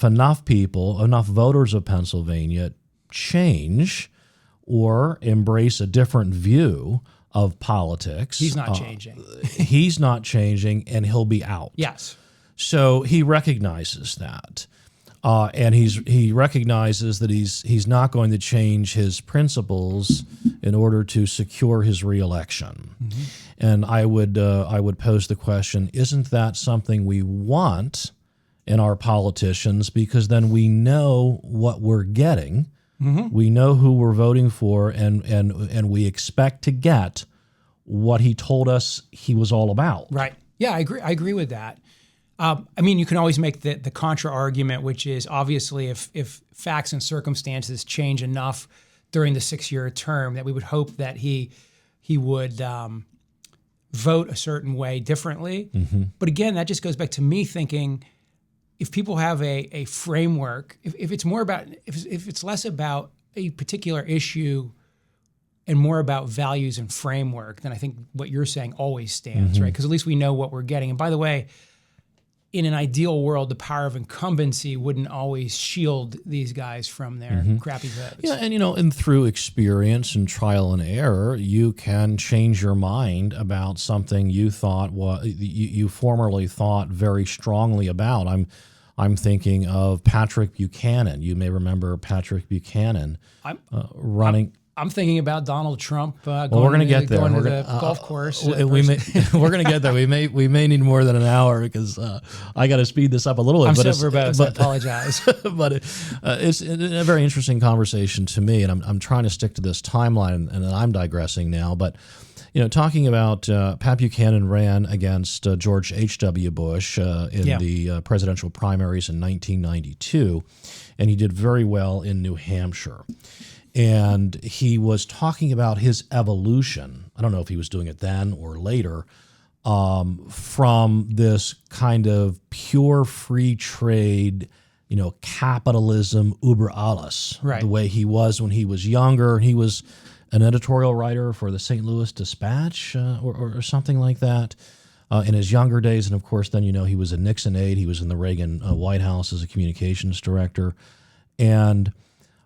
enough voters of Pennsylvania change or embrace a different view of politics. He's not changing. He's not changing, and he'll be out. Yes. So he recognizes that, and he recognizes that he's not going to change his principles in order to secure his reelection. Mm-hmm. And I would pose the question: isn't that something we want in our politicians? Because then we know what we're getting, mm-hmm. we know who we're voting for, and we expect to get what he told us he was all about. Right. Yeah, I agree with that. You can always make the contra argument, which is obviously if facts and circumstances change enough during the 6-year term that we would hope that he would vote a certain way differently. Mm-hmm. But again, that just goes back to me thinking if people have a framework, if it's more about if it's less about a particular issue and more about values and framework, then I think what you're saying always stands, mm-hmm. right? Because at least we know what we're getting. And by the way, in an ideal world, the power of incumbency wouldn't always shield these guys from their mm-hmm. crappy votes. Yeah, and through experience and trial and error, you can change your mind about something you thought you formerly thought very strongly about. I'm thinking of Patrick Buchanan. You may remember Patrick Buchanan running. I'm thinking about Donald Trump we're going to get there. Going to the golf course. We're going to get there. We may need more than an hour because I got to speed this up a little bit. I'm so verbose. I apologize. But it's a very interesting conversation to me, and I'm trying to stick to this timeline, and I'm digressing now. But talking about Pat Buchanan ran against George H.W. Bush in the presidential primaries in 1992, and he did very well in New Hampshire. And he was talking about his evolution. I don't know if he was doing it then or later, from this kind of pure free trade, capitalism über alles, right. The way he was when he was younger. He was an editorial writer for the St. Louis Dispatch or something like that in his younger days. And of course, then, he was a Nixon aide. He was in the Reagan White House as a communications director. And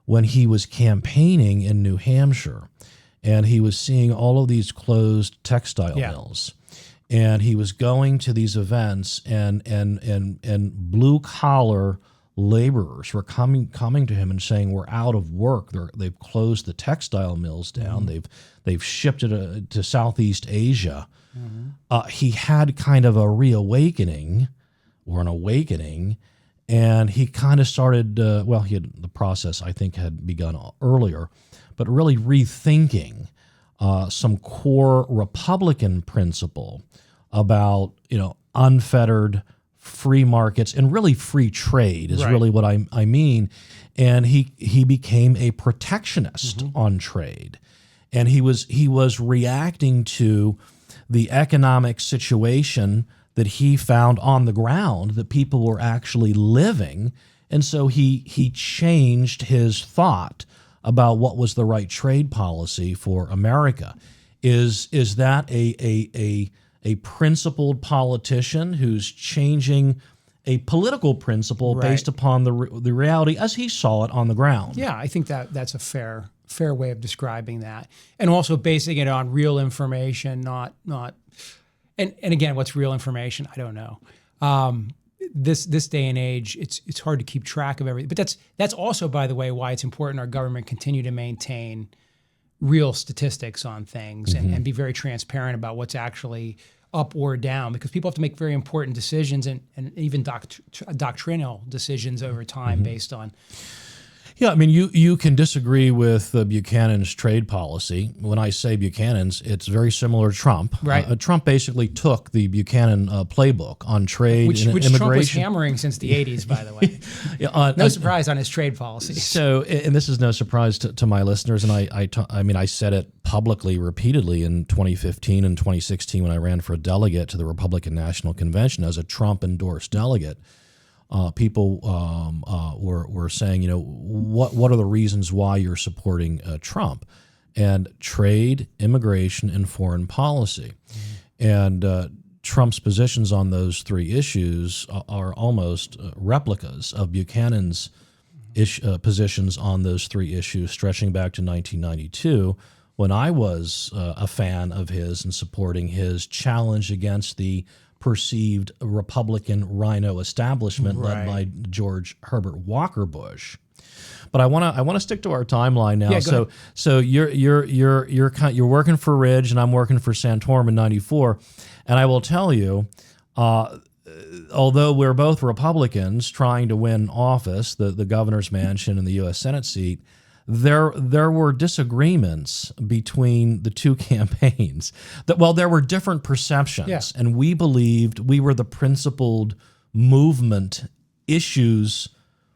when he was campaigning in New Hampshire, and he was seeing all of these closed textile mills, and he was going to these events, and blue collar laborers were coming to him and saying, "We're out of work. They've closed the textile mills down. Mm-hmm. They've shipped it to Southeast Asia." Mm-hmm. He had kind of a reawakening or an awakening. And he kind of started, the process, I think, had begun earlier, but really rethinking some core Republican principle about, unfettered free markets and really free trade is really what I mean. And he became a protectionist mm-hmm. on trade. And he was reacting to the economic situation that he found on the ground that people were actually living. And so he changed his thought about what was the right trade policy for America. Is that a principled politician who's changing a political principle based upon the reality as he saw it on the ground? Yeah, I think that's a fair way of describing that. And also basing it on real information, not And again, what's real information? I don't know. This day and age, it's hard to keep track of everything. But that's also, by the way, why it's important our government continue to maintain real statistics on things mm-hmm. and be very transparent about what's actually up or down, because people have to make very important decisions and even doctrinal decisions over time mm-hmm. based on. Yeah, I mean, you can disagree with Buchanan's trade policy. When I say Buchanan's, it's very similar to Trump. Right. Trump basically took the Buchanan playbook on trade Which and immigration. Trump was hammering since the 80s, by the way. No surprise on his trade policies. So, and this is no surprise to my listeners, and I mean, I said it publicly repeatedly in 2015 and 2016 when I ran for a delegate to the Republican National Convention as a Trump-endorsed delegate. People were saying, what are the reasons why you're supporting Trump? And trade, immigration, and foreign policy. And Trump's positions on those three issues are almost replicas of Buchanan's positions on those three issues, stretching back to 1992, when I was a fan of his and supporting his challenge against the perceived Republican rhino establishment led by George Herbert Walker Bush. But I want to stick to our timeline now. Yeah, so you're working for Ridge and I'm working for Santorum in '94, and I will tell you, although we're both Republicans trying to win office, the governor's mansion and the U.S. Senate seat, there were disagreements between the two campaigns. There were different perceptions, and we believed we were the principled movement issues,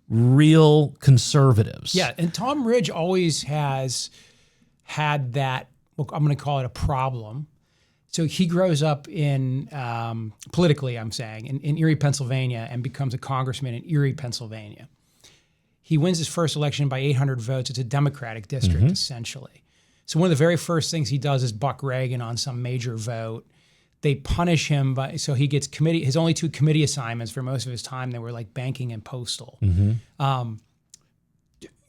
real conservatives. Yeah, and Tom Ridge always has had that, look, I'm going to call it a problem. So he grows up in, politically I'm saying, in Erie, Pennsylvania, and becomes a congressman in Erie, Pennsylvania. He wins his first election by 800 votes. It's a Democratic district, essentially. So one of the very first things he does is buck Reagan on some major vote. They punish him, so he gets his only two committee assignments for most of his time, they were like banking and postal.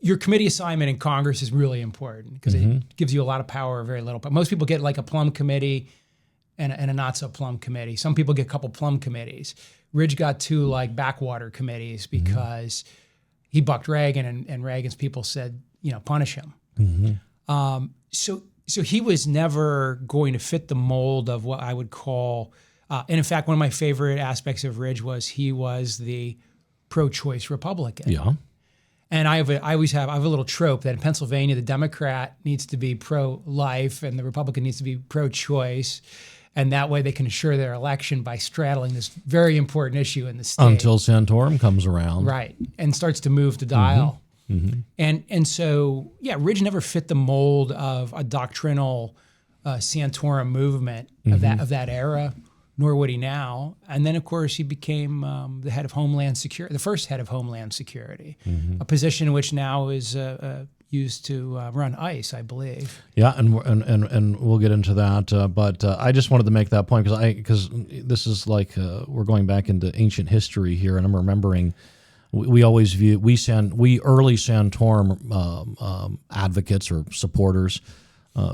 Your committee assignment in Congress is really important because it gives you a lot of power or very little. But most people get like a plum committee and a not-so-plum committee. Some people get a couple plum committees. Ridge got two like backwater committees because he bucked Reagan, and Reagan's people said, punish him. So he was never going to fit the mold of what I would call, and in fact, one of my favorite aspects of Ridge was he was the pro-choice Republican. Yeah. And I have a little trope that in Pennsylvania, the Democrat needs to be pro-life and the Republican needs to be pro-choice. And that way they can assure their election by straddling this very important issue in the state. Until Santorum comes around. Right, and starts to move the dial. And so, Ridge never fit the mold of a doctrinal Santorum movement of that era, nor would he now. And then, of course, he became the head of Homeland Security, the first head of Homeland Security, a position which now is used to run ICE, I believe. Yeah, and we'll get into that. But I just wanted to make that point because this is like we're going back into ancient history here, and I'm remembering we always view we early Santorum advocates or supporters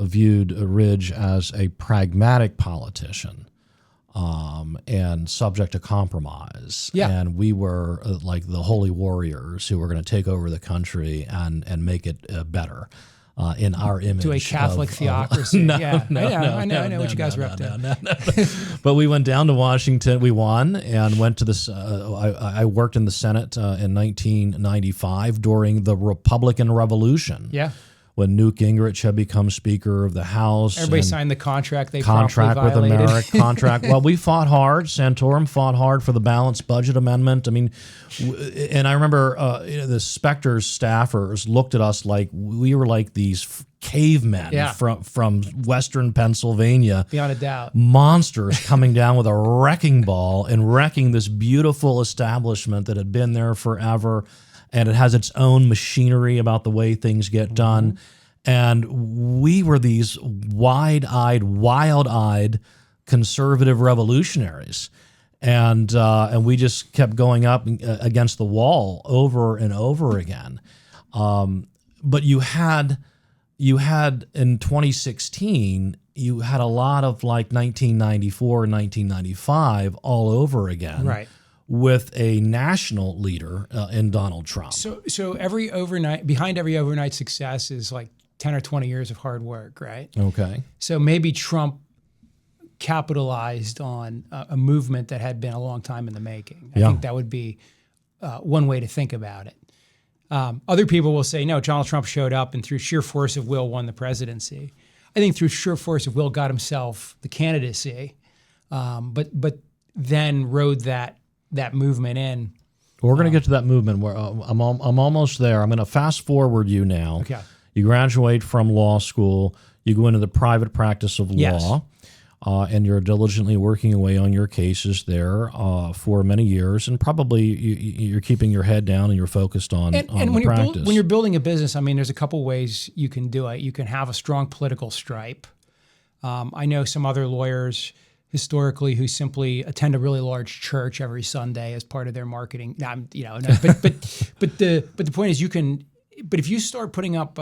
viewed Ridge as a pragmatic politician. And subject to compromise. Yeah. And we were like the holy warriors who were going to take over the country and make it better in our image. To a Catholic theocracy. I know what you guys were up to. But we went down to Washington. We won and went to this. I worked in the Senate in 1995 during the Republican Revolution. Yeah. When Newt Gingrich had become Speaker of the House. Everybody signed the contract they contract promptly with violated. America contract. Well, we fought hard. Santorum fought hard for the balanced budget amendment. I mean, and I remember the Spectre's staffers looked at us like we were like these cavemen from Western Pennsylvania. Beyond a doubt. Monsters coming down with a wrecking ball and wrecking this beautiful establishment that had been there forever. And it has its own machinery about the way things get done. And we were these wide-eyed, wild-eyed conservative revolutionaries. And we just kept going up against the wall over and over again. But you had in 2016, you had a lot of like 1994 and 1995 all over again. Right. With a national leader in Donald Trump. So behind every overnight success is like 10 or 20 years of hard work, right? Okay. So maybe Trump capitalized on a movement that had been a long time in the making. I think that would be one way to think about it. Other people will say, no, Donald Trump showed up and through sheer force of will won the presidency. I think through sheer force of will got himself the candidacy, but then rode that movement in. We're going to get to that movement. Where I'm almost there. I'm going to fast forward you now. Okay. You graduate from law school. You go into the private practice of Yes. law, and you're diligently working away on your cases there for many years. And probably you're keeping your head down and you're focused on And the practice. when you're building a business, I mean, there's a couple ways you can do it. You can have a strong political stripe. I know some other lawyers historically who simply attend a really large church every Sunday as part of their marketing. But the point is, you can. But if you start putting up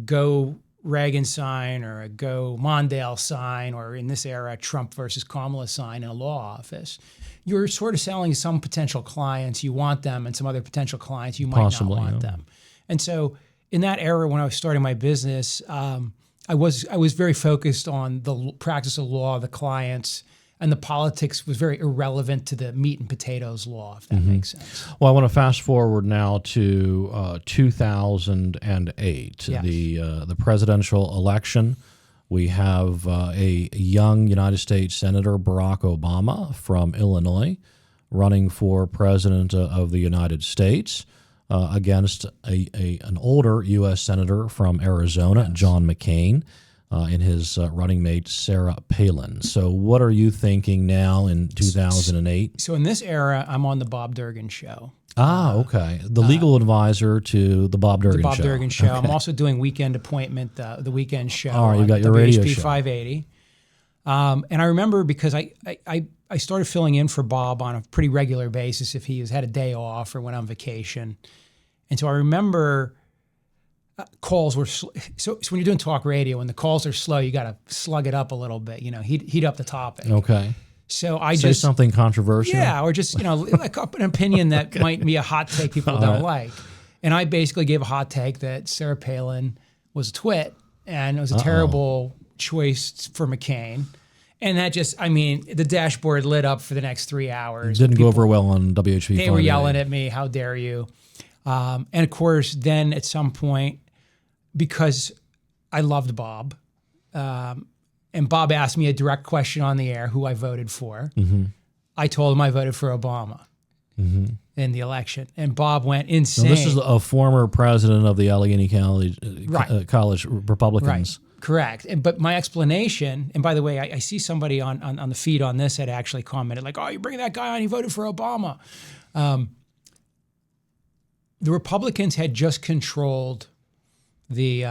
Go Reagan sign or a Go Mondale sign, or in this era, Trump versus Kamala sign in a law office, you're sort of selling some potential clients you want them, and some other potential clients you might Possibly, not want them. And so in that era, when I was starting my business, I was very focused on the practice of law, the clients, and the politics was very irrelevant to the meat and potatoes law, if that makes sense. Well, I want to fast forward now to 2008, Yes. the presidential election. We have a young United States Senator, Barack Obama from Illinois, running for president of the United States against an older U.S. Senator from Arizona, John McCain, and his running mate, Sarah Palin. So what are you thinking now in 2008? So in this era, I'm on the Bob Durgan show. Okay. The legal advisor to the Bob Durgan The Bob show. Durgan show. Okay. I'm also doing Weekend Appointment, the weekend show. All right, you on got your radio WHP show. 580. And I remember because I started filling in for Bob on a pretty regular basis if he had a day off or went on vacation. And so I remember calls were so when you're doing talk radio, when the calls are slow, you got to slug it up a little bit, heat up the topic. Okay. So I Say something controversial. yeah, or just like an opinion that might be a hot take people don't like. And I basically gave a hot take that Sarah Palin was a twit and it was a terrible choice for McCain. And that just, the dashboard lit up for the next 3 hours. Didn't go over well on WHP. They were yelling at me, how dare you? And of course, then at some point, because I loved Bob, and Bob asked me a direct question on the air, who I voted for. Mm-hmm. I told him I voted for Obama in the election. And Bob went insane. Now, this is a former president of the Allegheny College, College Republicans. Right. Correct. But my explanation, and by the way, I see somebody on the feed on this had actually commented like, oh, you're bringing that guy on, he voted for Obama. The Republicans had just controlled the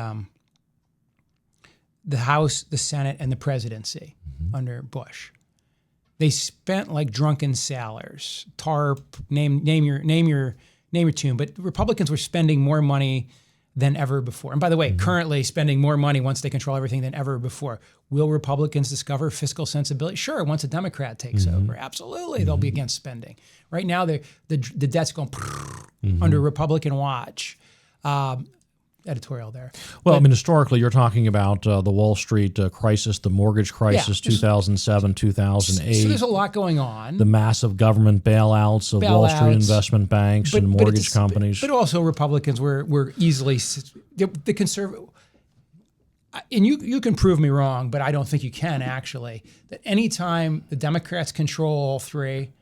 House, the Senate, and the presidency under Bush. They spent like drunken sailors. TARP, name your tune. But the Republicans were spending more money than ever before. And by the way, currently spending more money once they control everything than ever before. Will Republicans discover fiscal sensibility? Sure, once a Democrat takes over, absolutely, they'll be against spending. Right now, the debt's going under Republican watch. Editorial there. Well, historically, you're talking about the Wall Street crisis, the mortgage crisis, 2007, 2008. So there's a lot going on. The massive government bailouts of Wall Street investment banks and mortgage companies. But also Republicans were easily, the conservative, and you can prove me wrong, but I don't think you can actually, that anytime the Democrats control all three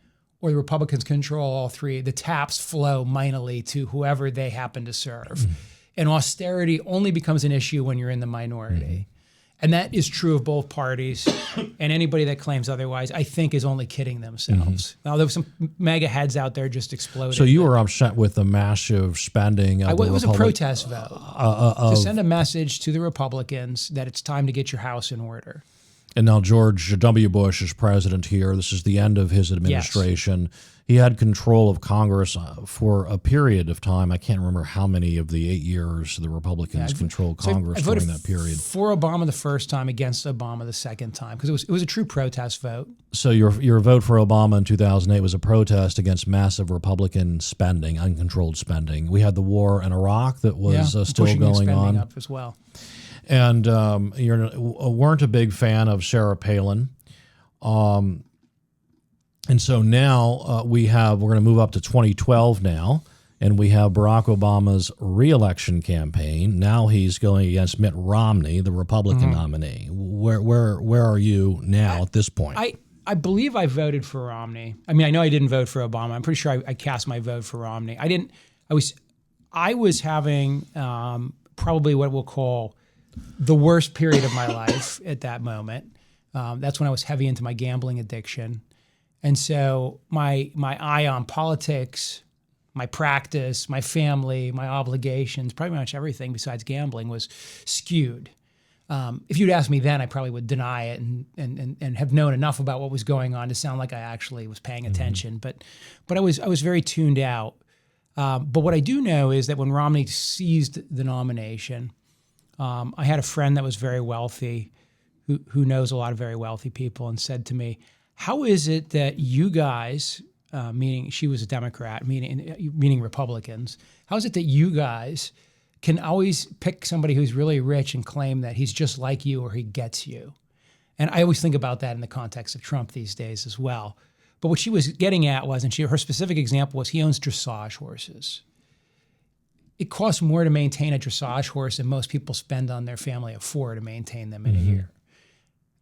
or the Republicans control all three, the taps flow mightily to whoever they happen to serve. And austerity only becomes an issue when you're in the minority. And that is true of both parties. And anybody that claims otherwise, I think, is only kidding themselves. Now, there were some mega heads out there just exploding. So you were upset with the massive spending of it was a protest vote to send a message to the Republicans that it's time to get your house in order. And now George W. Bush is president here. This is the end of his administration. Yes. He had control of Congress for a period of time. I can't remember how many of the 8 years the Republicans controlled Congress during that period. For Obama the first time, against Obama the second time, because it was a true protest vote. So your vote for Obama in 2008 was a protest against massive Republican spending, uncontrolled spending. We had the war in Iraq that was still going on up as well. And you weren't a big fan of Sarah Palin. And so now we're going to move up to 2012 now. And we have Barack Obama's re-election campaign. Now he's going against Mitt Romney, the Republican nominee. Where are you now at this point? I believe I voted for Romney. I mean, I know I didn't vote for Obama. I'm pretty sure I cast my vote for Romney. I was having probably what we'll call the worst period of my life at that moment. That's when I was heavy into my gambling addiction. And so my eye on politics, my practice, my family, my obligations, pretty much everything besides gambling was skewed. If you'd asked me then, I probably would deny it and have known enough about what was going on to sound like I actually was paying attention. But I was very tuned out. But what I do know is that when Romney seized the nomination, I had a friend that was very wealthy, who knows a lot of very wealthy people, and said to me, "How is it that you guys," meaning she was a Democrat, meaning Republicans, "how is it that you guys can always pick somebody who's really rich and claim that he's just like you or he gets you?" And I always think about that in the context of Trump these days as well. But what she was getting at was, and her specific example was, he owns dressage horses. It costs more to maintain a dressage horse than most people spend on their family of four to maintain them in a year.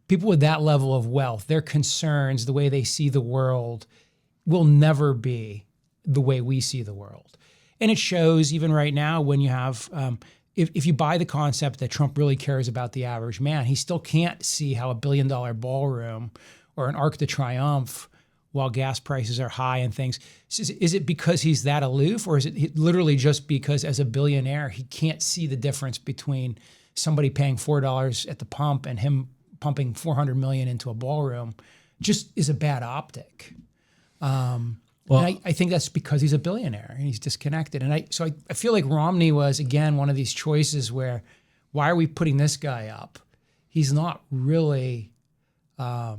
People with that level of wealth, their concerns, the way they see the world, will never be the way we see the world. And it shows even right now when you have, if you buy the concept that Trump really cares about the average man, he still can't see how $1 billion ballroom or an Arc de Triomphe while gas prices are high and things. Is it because he's that aloof, or is it literally just because as a billionaire, he can't see the difference between somebody paying $4 at the pump and him pumping $400 million into a ballroom? Just is a bad optic. And I think that's because he's a billionaire and he's disconnected. And I feel like Romney was, again, one of these choices where, why are we putting this guy up? He's not really, I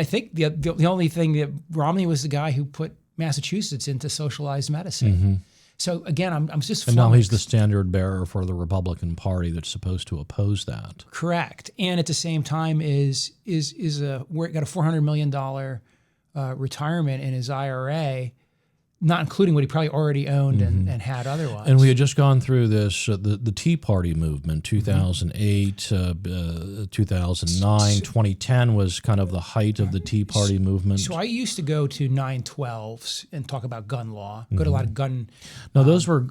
think the only thing that Romney was the guy who put Massachusetts into socialized medicine. So again, I'm just and now he's the standard bearer for the Republican Party that's supposed to oppose that. Correct. And at the same time got a $400 million retirement in his IRA, not including what he probably already owned and had otherwise. And we had just gone through this, the Tea Party movement, 2008, 2009, 2010 was kind of the height of the Tea Party movement. So I used to go to 912s and talk about gun law, go to a lot of gun. No, those were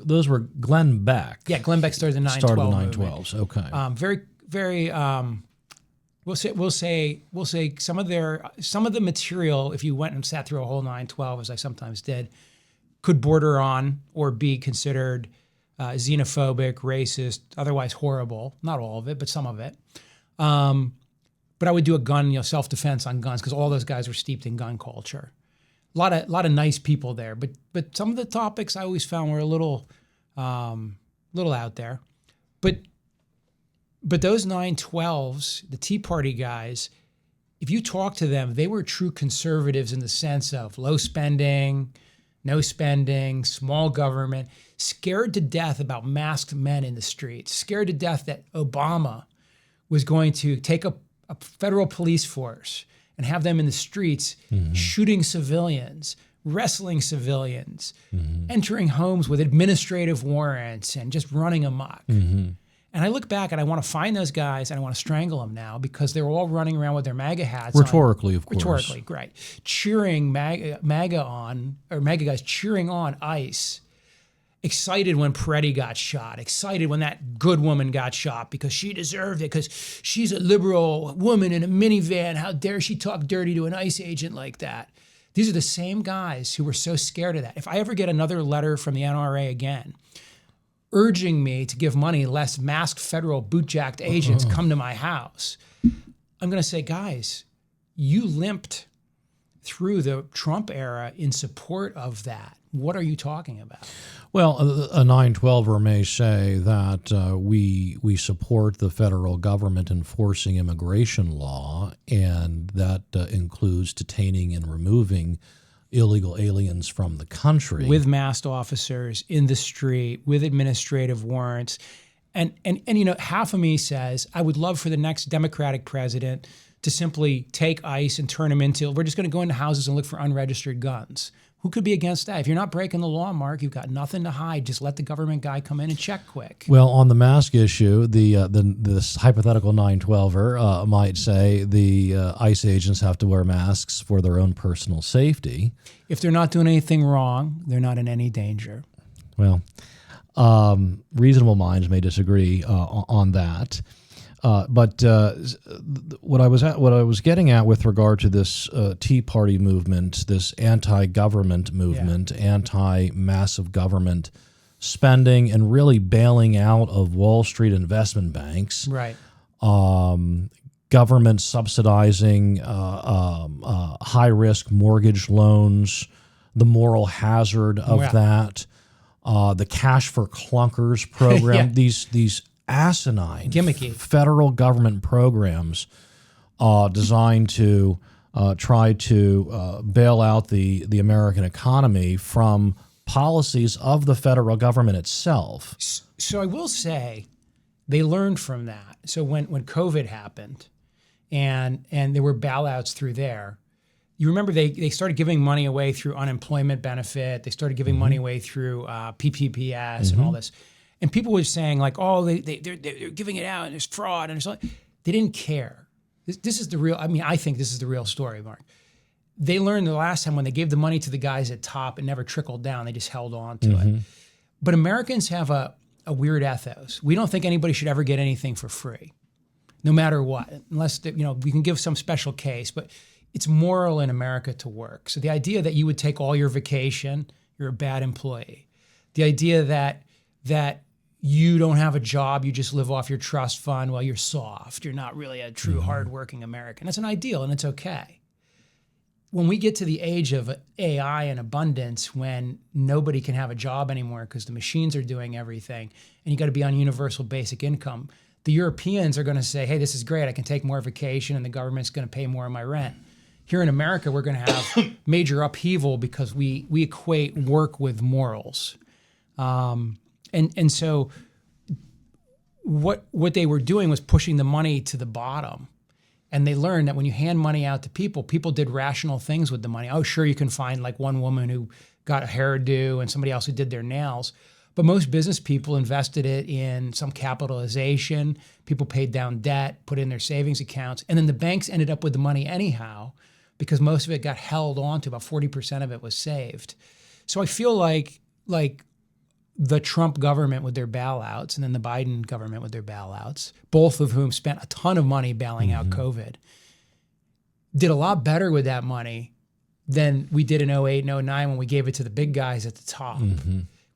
Glenn Beck. Yeah, Glenn Beck started the 912 912s, okay. Very, very, we'll say some of the material, if you went and sat through a whole 912, as I sometimes did, could border on or be considered xenophobic, racist, otherwise horrible. Not all of it, but some of it. But I would do a gun, self-defense on guns, because all those guys were steeped in gun culture. A lot of nice people there, but some of the topics I always found were a little out there. But those 912s, the Tea Party guys, if you talk to them, they were true conservatives in the sense of low spending, no spending, small government, scared to death about masked men in the streets, scared to death that Obama was going to take a federal police force and have them in the streets shooting civilians, wrestling civilians, entering homes with administrative warrants and just running amok. And I look back and I want to find those guys and I want to strangle them now because they're all running around with their MAGA hats Rhetorically, of course. Rhetorically, great. Cheering MAGA guys cheering on ICE. Excited when Peretti got shot. Excited when that good woman got shot because she deserved it because she's a liberal woman in a minivan. How dare she talk dirty to an ICE agent like that? These are the same guys who were so scared of that. If I ever get another letter from the NRA again, urging me to give money lest masked federal bootjacked agents come to my house, I'm going to say, guys, you limped through the Trump era in support of that. What are you talking about? Well, a 912er may say that we support the federal government enforcing immigration law, and that includes detaining and removing illegal aliens from the country. With masked officers in the street, with administrative warrants. And half of me says, I would love for the next Democratic president to simply take ICE and turn them into, we're just going to go into houses and look for unregistered guns. Who could be against that? If you're not breaking the law, Mark, you've got nothing to hide. Just let the government guy come in and check quick. Well, on the mask issue, this hypothetical 912er might say the ICE agents have to wear masks for their own personal safety. If they're not doing anything wrong, they're not in any danger. Well, reasonable minds may disagree on that. But what I was getting at with regard to this Tea Party movement, this anti-government movement, anti-massive government spending, and really bailing out of Wall Street investment banks, right? Government subsidizing high-risk mortgage loans, the moral hazard of that, the Cash for Clunkers program, these asinine, gimmicky federal government programs designed to try to bail out the American economy from policies of the federal government itself. So I will say they learned from that. So when COVID happened and there were bailouts through there, you remember they started giving money away through unemployment benefit. They started giving money away through PPPS and all this. And people were saying like, oh, they're giving it out and there's fraud. And it's like, they didn't care. This is the real, I think this is the real story, Mark. They learned the last time when they gave the money to the guys at top, it never trickled down. They just held on to it. But Americans have a weird ethos. We don't think anybody should ever get anything for free, no matter what, unless, we can give some special case, but it's moral in America to work. So the idea that you would take all your vacation, you're a bad employee. The idea that you don't have a job, you just live off your trust fund, well, you're soft. You're not really a true hardworking American. That's an ideal, and it's okay. When we get to the age of AI and abundance, when nobody can have a job anymore because the machines are doing everything, and you got to be on universal basic income, the Europeans are going to say, hey, this is great. I can take more vacation, and the government's going to pay more of my rent. Here in America, we're going to have major upheaval because we equate work with morals. And so what they were doing was pushing the money to the bottom. And they learned that when you hand money out to people, people did rational things with the money. Oh, sure, you can find like one woman who got a hairdo and somebody else who did their nails. But most business people invested it in some capitalization. People paid down debt, put in their savings accounts. And then the banks ended up with the money anyhow because most of it got held on to. About 40% of it was saved. So I feel like the Trump government with their bailouts and then the Biden government with their bailouts, both of whom spent a ton of money bailing out COVID, did a lot better with that money than we did in 08 and 09 when we gave it to the big guys at the top.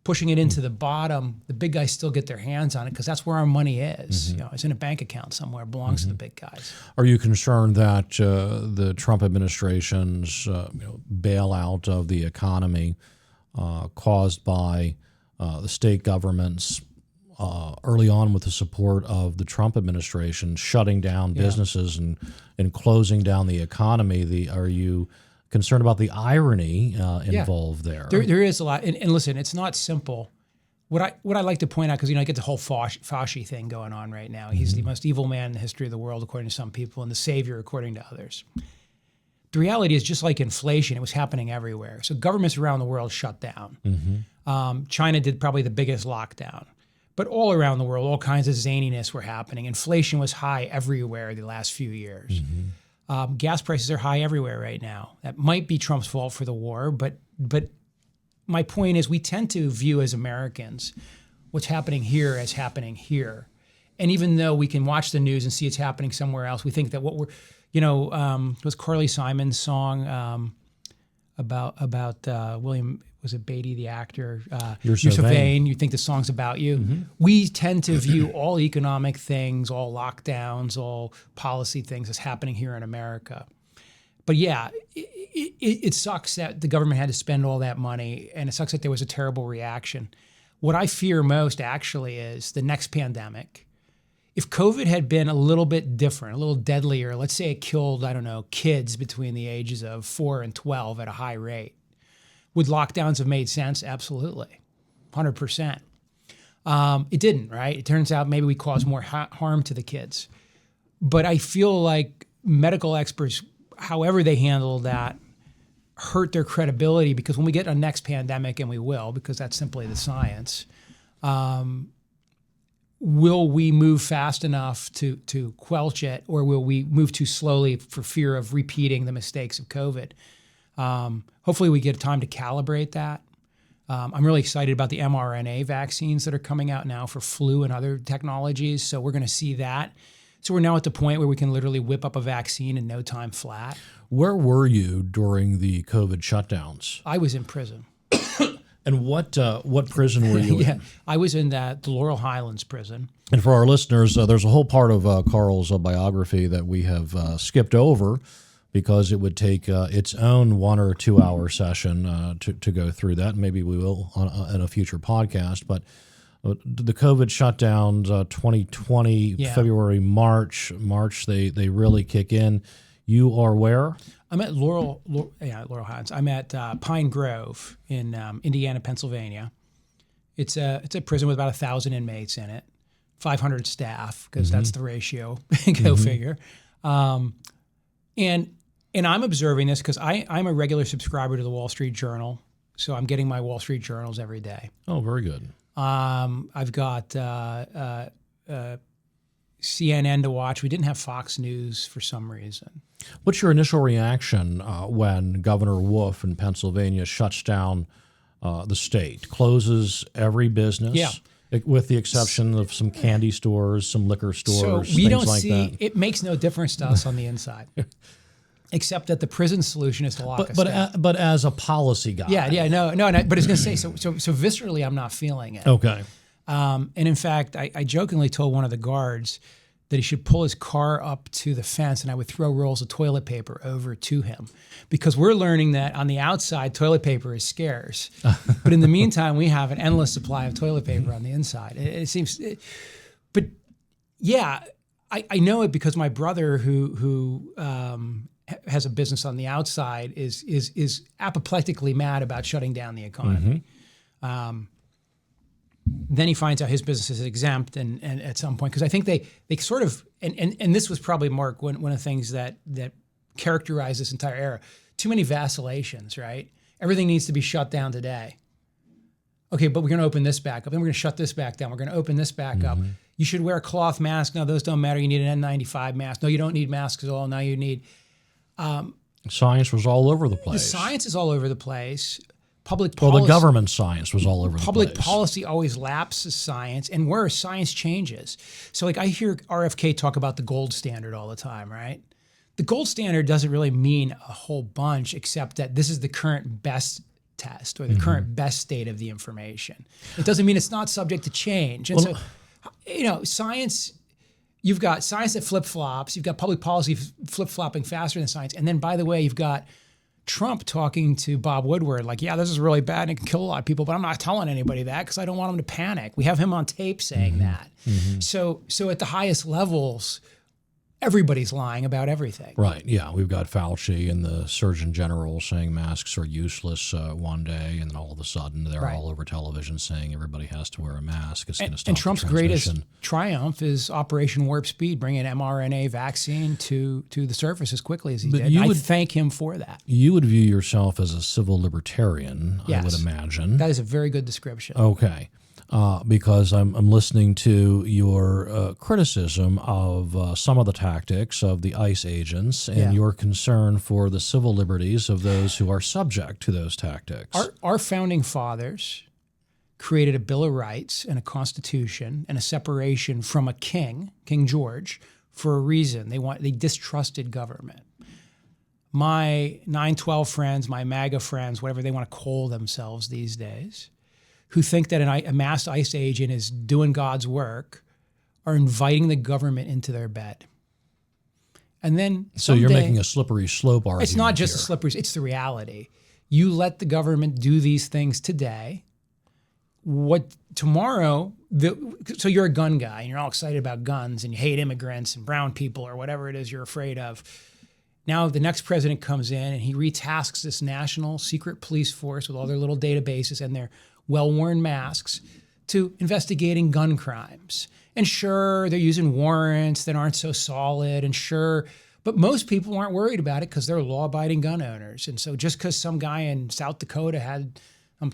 Pushing it into the bottom, the big guys still get their hands on it because that's where our money is. It's in a bank account somewhere, it belongs to the big guys. Are you concerned that the Trump administration's bailout of the economy caused by the state governments early on with the support of the Trump administration shutting down businesses and closing down the economy, are you concerned about the irony involved there? There is a lot. And listen, it's not simple. What I like to point out, because I get the whole Fauci thing going on right now. He's the most evil man in the history of the world, according to some people, and the savior, according to others. The reality is, just like inflation, it was happening everywhere. So governments around the world shut down. China did probably the biggest lockdown. But all around the world, all kinds of zaniness were happening. Inflation was high everywhere the last few years. Gas prices are high everywhere right now. That might be Trump's fault for the war, but my point is we tend to view as Americans what's happening here as happening here. And even though we can watch the news and see it's happening somewhere else, we think that what we're, it was Carly Simon's song about William, was it Beatty, the actor? You're so vain. You think the song's about you. We tend to view all economic things, all lockdowns, all policy things as happening here in America. But yeah, it sucks that the government had to spend all that money, and it sucks that there was a terrible reaction. What I fear most actually is the next pandemic. If COVID had been a little bit different, a little deadlier, let's say it killed, kids between the ages of 4 and 12 at a high rate, would lockdowns have made sense? Absolutely, 100%. It didn't, right? It turns out maybe we caused more harm to the kids. But I feel like medical experts, however they handle that, hurt their credibility, because when we get a next pandemic, and we will, because that's simply the science, will we move fast enough to quelch it, or will we move too slowly for fear of repeating the mistakes of COVID? Hopefully we get time to calibrate that. I'm really excited about the mRNA vaccines that are coming out now for flu and other technologies. So we're going to see that. So we're now at the point where we can literally whip up a vaccine in no time flat. Where were you during the COVID shutdowns? I was in prison. And what prison were you in? I was in the Laurel Highlands prison. And for our listeners, there's a whole part of Karl's biography that we have skipped over because it would take its own 1 or 2 hour session to go through that. Maybe we will in a future podcast. But the COVID shutdowns, 2020, February, March, they really kick in. You are where? I'm at Laurel Highlands. I'm at Pine Grove in Indiana, Pennsylvania. It's a prison with about 1,000 inmates in it, 500 staff, because that's the ratio. Go figure. And I'm observing this because I'm a regular subscriber to the Wall Street Journal, so I'm getting my Wall Street Journals every day. Oh, very good. I've got CNN to watch. We didn't have Fox News for some reason. What's your initial reaction when Governor Wolf in Pennsylvania shuts down the state, closes every business, with the exception of some candy stores, some liquor stores, so we things don't like see, that? It makes no difference to us on the inside, except that the prison solution is to lock us down. But as a policy guy. No. But I was going to say, so viscerally, I'm not feeling it. Okay. And in fact, I jokingly told one of the guards that he should pull his car up to the fence and I would throw rolls of toilet paper over to him, because we're learning that on the outside, toilet paper is scarce. But in the meantime, we have an endless supply of toilet paper on the inside. It seems, but yeah, I know it because my brother who has a business on the outside is apoplectically mad about shutting down the economy. Then he finds out his business is exempt, and at some point, because I think they sort of, and this was probably, Mark, one of the things that characterized this entire era, too many vacillations, right? Everything needs to be shut down today. Okay, but we're going to open this back up, then we're going to shut this back down, we're going to open this back up. You should wear a cloth mask. No, those don't matter. You need an N95 mask. No, you don't need masks at all. Now you need... Science was all over the place. The science is all over the place. Public policy, well, the government science was all over the place. Public policy always lapses science, and where science changes. So like I hear RFK talk about the gold standard all the time, right? The gold standard doesn't really mean a whole bunch, except that this is the current best test or the current best state of the information. It doesn't mean it's not subject to change. And so, science, you've got science that flip-flops, you've got public policy flip-flopping faster than science, and then, by the way, you've got Trump talking to Bob Woodward like, yeah, this is really bad and it can kill a lot of people, but I'm not telling anybody that because I don't want them to panic. We have him on tape saying that. So at the highest levels, everybody's lying about everything. Right, yeah. We've got Fauci and the Surgeon General saying masks are useless one day, and then all of a sudden they're all over television saying everybody has to wear a mask. It's going to stop And Trump's the transmission. greatest triumph is Operation Warp Speed, bringing mRNA vaccine to the surface as quickly as he did. I thank him for that. You would view yourself as a civil libertarian, yes. I would imagine. That is a very good description. Okay. Because I'm listening to your criticism of some of the tactics of the ICE agents and your concern for the civil liberties of those who are subject to those tactics. Our founding fathers created a Bill of Rights and a Constitution and a separation from a king, King George, for a reason. They distrusted government. My 9/12 friends, my MAGA friends, whatever they want to call themselves these days, who think that a masked ICE agent is doing God's work, are inviting the government into their bed. And then so you're making a slippery slope argument. It's not just a slippery, it's the reality. You let the government do these things today. What tomorrow, so you're a gun guy and you're all excited about guns and you hate immigrants and brown people or whatever it is you're afraid of. Now the next president comes in and he retasks this national secret police force with all their little databases and their well-worn masks to investigating gun crimes. And sure, they're using warrants that aren't so solid. And sure, But most people aren't worried about it because they're law-abiding gun owners. And so just because some guy in South Dakota had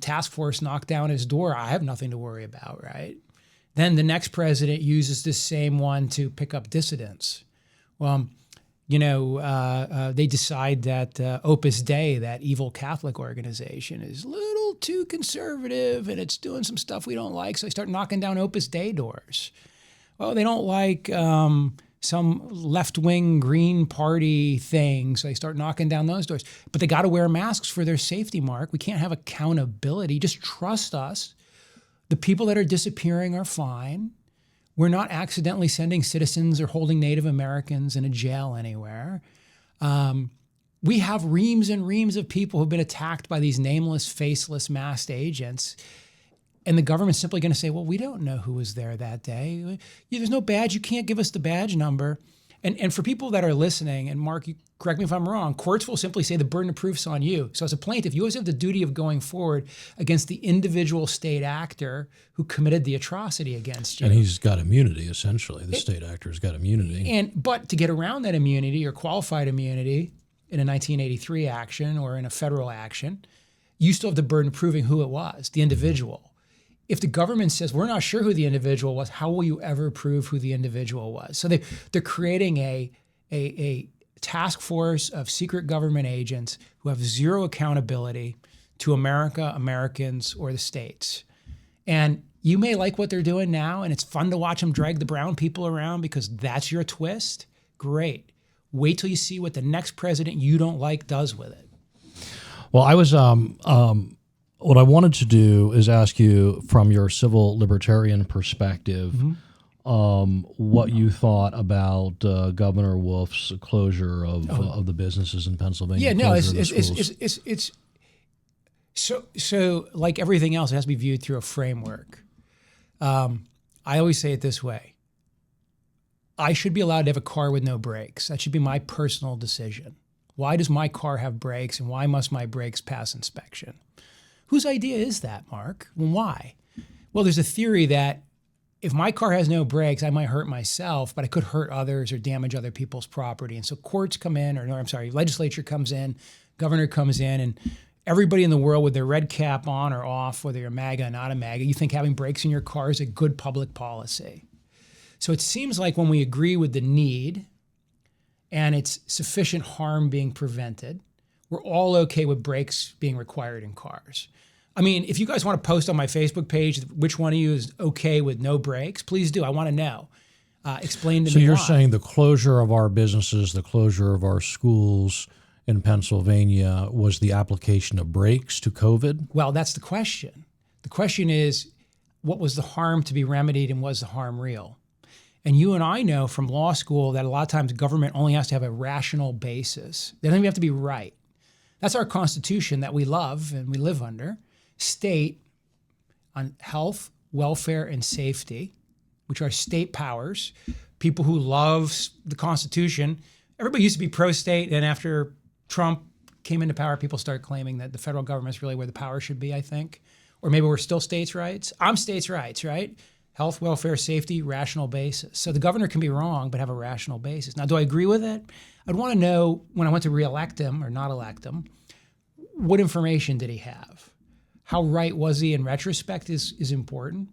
task force knock down his door, I have nothing to worry about, right? Then the next president uses this same one to pick up dissidents. Well, they decide that Opus Dei, that evil Catholic organization, is a little too conservative and it's doing some stuff we don't like. So they start knocking down Opus Dei doors. Well, they don't like some left-wing Green Party thing, so they start knocking down those doors. But they got to wear masks for their safety, Mark. We can't have accountability. Just trust us. The people that are disappearing are fine. We're not accidentally sending citizens or holding Native Americans in a jail anywhere. We have reams and reams of people who've been attacked by these nameless, faceless, masked agents. And the government's simply going to say, well, we don't know who was there that day. There's no badge. You can't give us the badge number. And for people that are listening, and Mark, you correct me if I'm wrong, courts will simply say the burden of proof's on you. So as a plaintiff, you always have the duty of going forward against the individual state actor who committed the atrocity against you. And he's got immunity, essentially. The state actor's got immunity. But to get around that immunity or qualified immunity in a 1983 action or in a federal action, you still have the burden of proving who it was, the individual. If the government says, we're not sure who the individual was, how will you ever prove who the individual was? So they're creating a task force of secret government agents who have zero accountability to America, Americans, or the states. And you may like what they're doing now, and it's fun to watch them drag the brown people around because that's your twist. Great. Wait till you see what the next president you don't like does with it. Well, I was what I wanted to do is ask you from your civil libertarian perspective what you thought about Governor Wolf's closure of the businesses in Pennsylvania. Yeah, no, it's so like everything else, it has to be viewed through a framework. I always say it this way. I should be allowed to have a car with no brakes. That should be my personal decision. Why does my car have brakes and why must my brakes pass inspection? Whose idea is that, Mark? And why? Well, there's a theory that if my car has no brakes, I might hurt myself, but I could hurt others or damage other people's property. And so courts come in, legislature comes in, governor comes in, and everybody in the world with their red cap on or off, whether you're MAGA or not a MAGA, you think having brakes in your car is a good public policy. So it seems like when we agree with the need and it's sufficient harm being prevented, we're all okay with brakes being required in cars. I mean, if you guys want to post on my Facebook page which one of you is okay with no brakes, please do. I want to know. Explain to me So you're why. saying the closure of our businesses, the closure of our schools in Pennsylvania was the application of brakes to COVID? Well, that's the question. The question is, what was the harm to be remedied and was the harm real? And you and I know from law school that a lot of times government only has to have a rational basis. They don't even have to be right. That's our Constitution that we love and we live under. State on health, welfare, and safety, which are state powers. People who love the Constitution. Everybody used to be pro-state, and after Trump came into power, people started claiming that the federal government is really where the power should be, I think. Or maybe we're still states' rights. I'm states' rights, right? Health, welfare, safety, rational basis. So the governor can be wrong, but have a rational basis. Now, do I agree with it? I'd want to know, when I went to re-elect him or not elect him, what information did he have? How right was he in retrospect is important,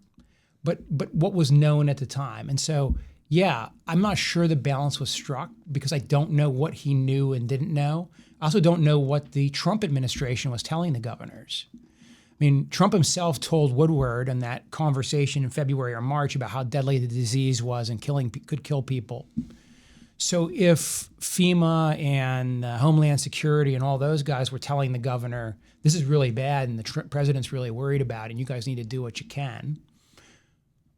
but what was known at the time? And so, yeah, I'm not sure the balance was struck because I don't know what he knew and didn't know. I also don't know what the Trump administration was telling the governors. I mean, Trump himself told Woodward in that conversation in February or March about how deadly the disease was and could kill people. So if FEMA and Homeland Security and all those guys were telling the governor, this is really bad and the president's really worried about it and you guys need to do what you can,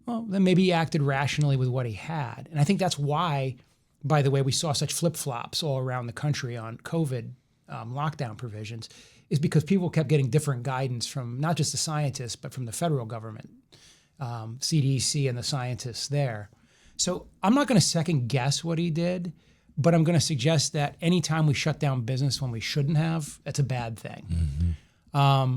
well, then maybe he acted rationally with what he had. And I think that's why, by the way, we saw such flip-flops all around the country on COVID lockdown provisions, is because people kept getting different guidance from not just the scientists, but from the federal government, CDC and the scientists there. So I'm not going to second guess what he did, but I'm going to suggest that anytime we shut down business when we shouldn't have, that's a bad thing. Mm-hmm.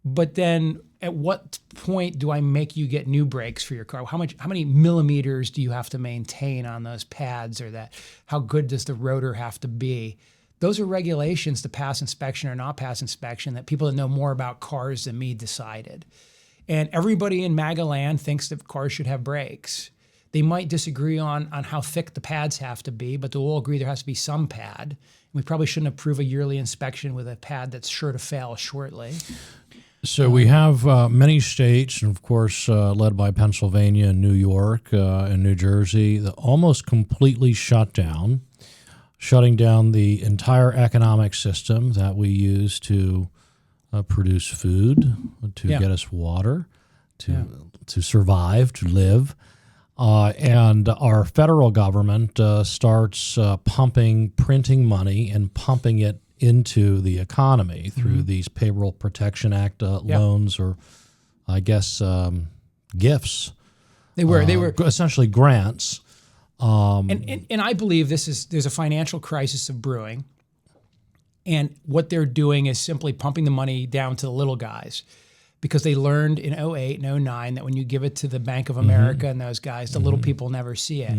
But then at what point do I make you get new brakes for your car? How many millimeters do you have to maintain on those pads, or that? How good does the rotor have to be? Those are regulations to pass inspection or not pass inspection that people that know more about cars than me decided. And everybody in MAGA land thinks that cars should have brakes. They might disagree on how thick the pads have to be, but they'll all agree there has to be some pad. We probably shouldn't approve a yearly inspection with a pad that's sure to fail shortly. So we have many states, and of course, led by Pennsylvania and New York and New Jersey, that almost completely shutting down the entire economic system that we use to produce food, to get us water, to survive, to live. And our federal government starts printing money and pumping it into the economy through these Payroll Protection Act loans, or I guess gifts. They were essentially grants. And I believe there's a financial crisis of brewing, and what they're doing is simply pumping the money down to the little guys, because they learned in 2008 and 2009 that when you give it to the Bank of America and those guys, the little people never see it.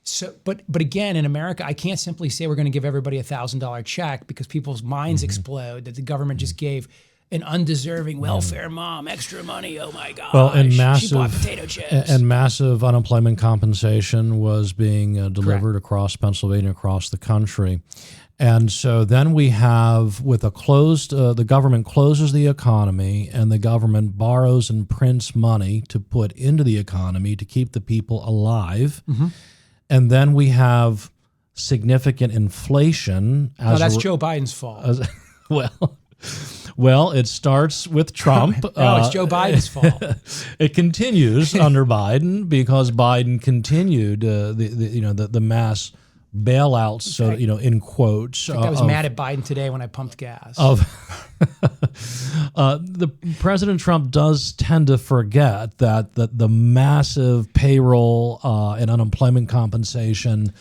So, but again, in America, I can't simply say we're going to give everybody a $1,000 check, because people's minds explode that the government just gave an undeserving welfare mom extra money. Oh my gosh! Well, and she bought potato chips. And massive unemployment compensation was being delivered across Pennsylvania, across the country. And so then we have, with a closed, the government closes the economy, and the government borrows and prints money to put into the economy to keep the people alive. And then we have significant inflation. That's Joe Biden's fault. Well, it starts with Trump. No, it's Joe Biden's fault. It continues under Biden, because Biden continued the mass bailouts, so in quotes. I was mad at Biden today when I pumped gas. The President Trump does tend to forget that the massive payroll and unemployment compensation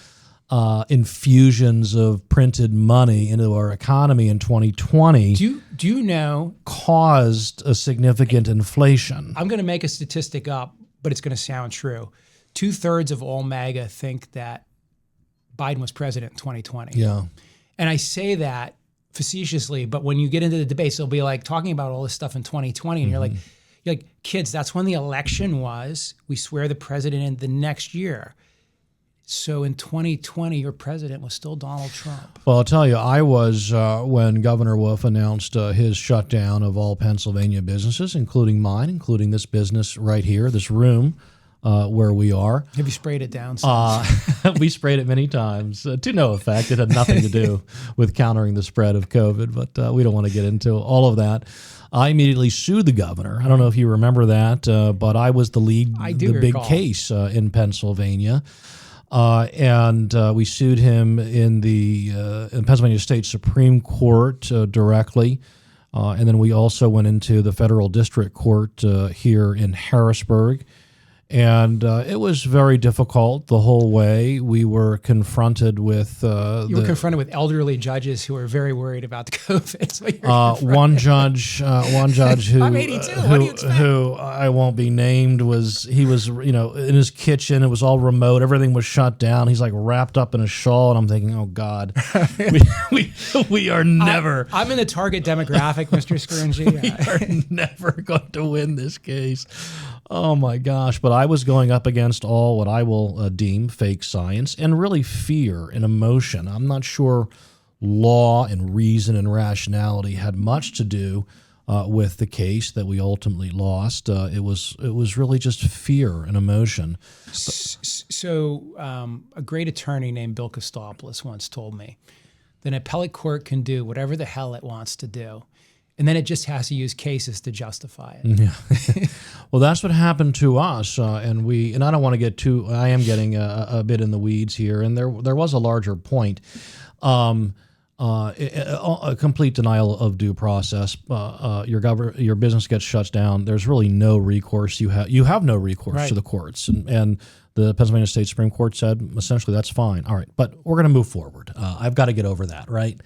infusions of printed money into our economy in 2020 do you know caused a significant inflation. I'm going to make a statistic up, but it's going to sound true. 2/3 of all MAGA think that Biden was president in 2020. Yeah. And I say that facetiously, but when you get into the debates, they'll be like talking about all this stuff in 2020, and you're like, kids, that's when the election was. We swear the president in the next year. So in 2020, your president was still Donald Trump. Well, I'll tell you, I was, when Governor Wolf announced his shutdown of all Pennsylvania businesses, including mine, including this business right here, this room where we are. Have you sprayed it down? We sprayed it many times to no effect. It had nothing to do with countering the spread of COVID, but we don't want to get into all of that. I immediately sued the governor. I don't know if you remember that, but I was the big case in Pennsylvania. And we sued him in the Pennsylvania State Supreme Court directly. And then we also went into the federal district court here in Harrisburg. And it was very difficult the whole way. We were confronted with... You were confronted with elderly judges who were very worried about the COVID. So one judge who... I'm 82, what do you expect? Who I won't be named, he was in his kitchen. It was all remote. Everything was shut down. He's like wrapped up in a shawl, and I'm thinking, oh, God, we are never... I'm in the target demographic, Mr. Scringy. We are never going to win this case. Oh, my gosh. But I was going up against all what I will deem fake science and really fear and emotion. I'm not sure law and reason and rationality had much to do with the case that we ultimately lost. It was really just fear and emotion. So a great attorney named Bill Kostopoulos once told me that an appellate court can do whatever the hell it wants to do, and then it just has to use cases to justify it. Yeah. Well, that's what happened to us, and I don't want to get too. I am getting a bit in the weeds here, and there was a larger point. A complete denial of due process. Your business gets shut down. There's really no recourse. You have no recourse to the courts, and the Pennsylvania State Supreme Court said essentially that's fine. All right, but we're going to move forward. I've got to get over that, right?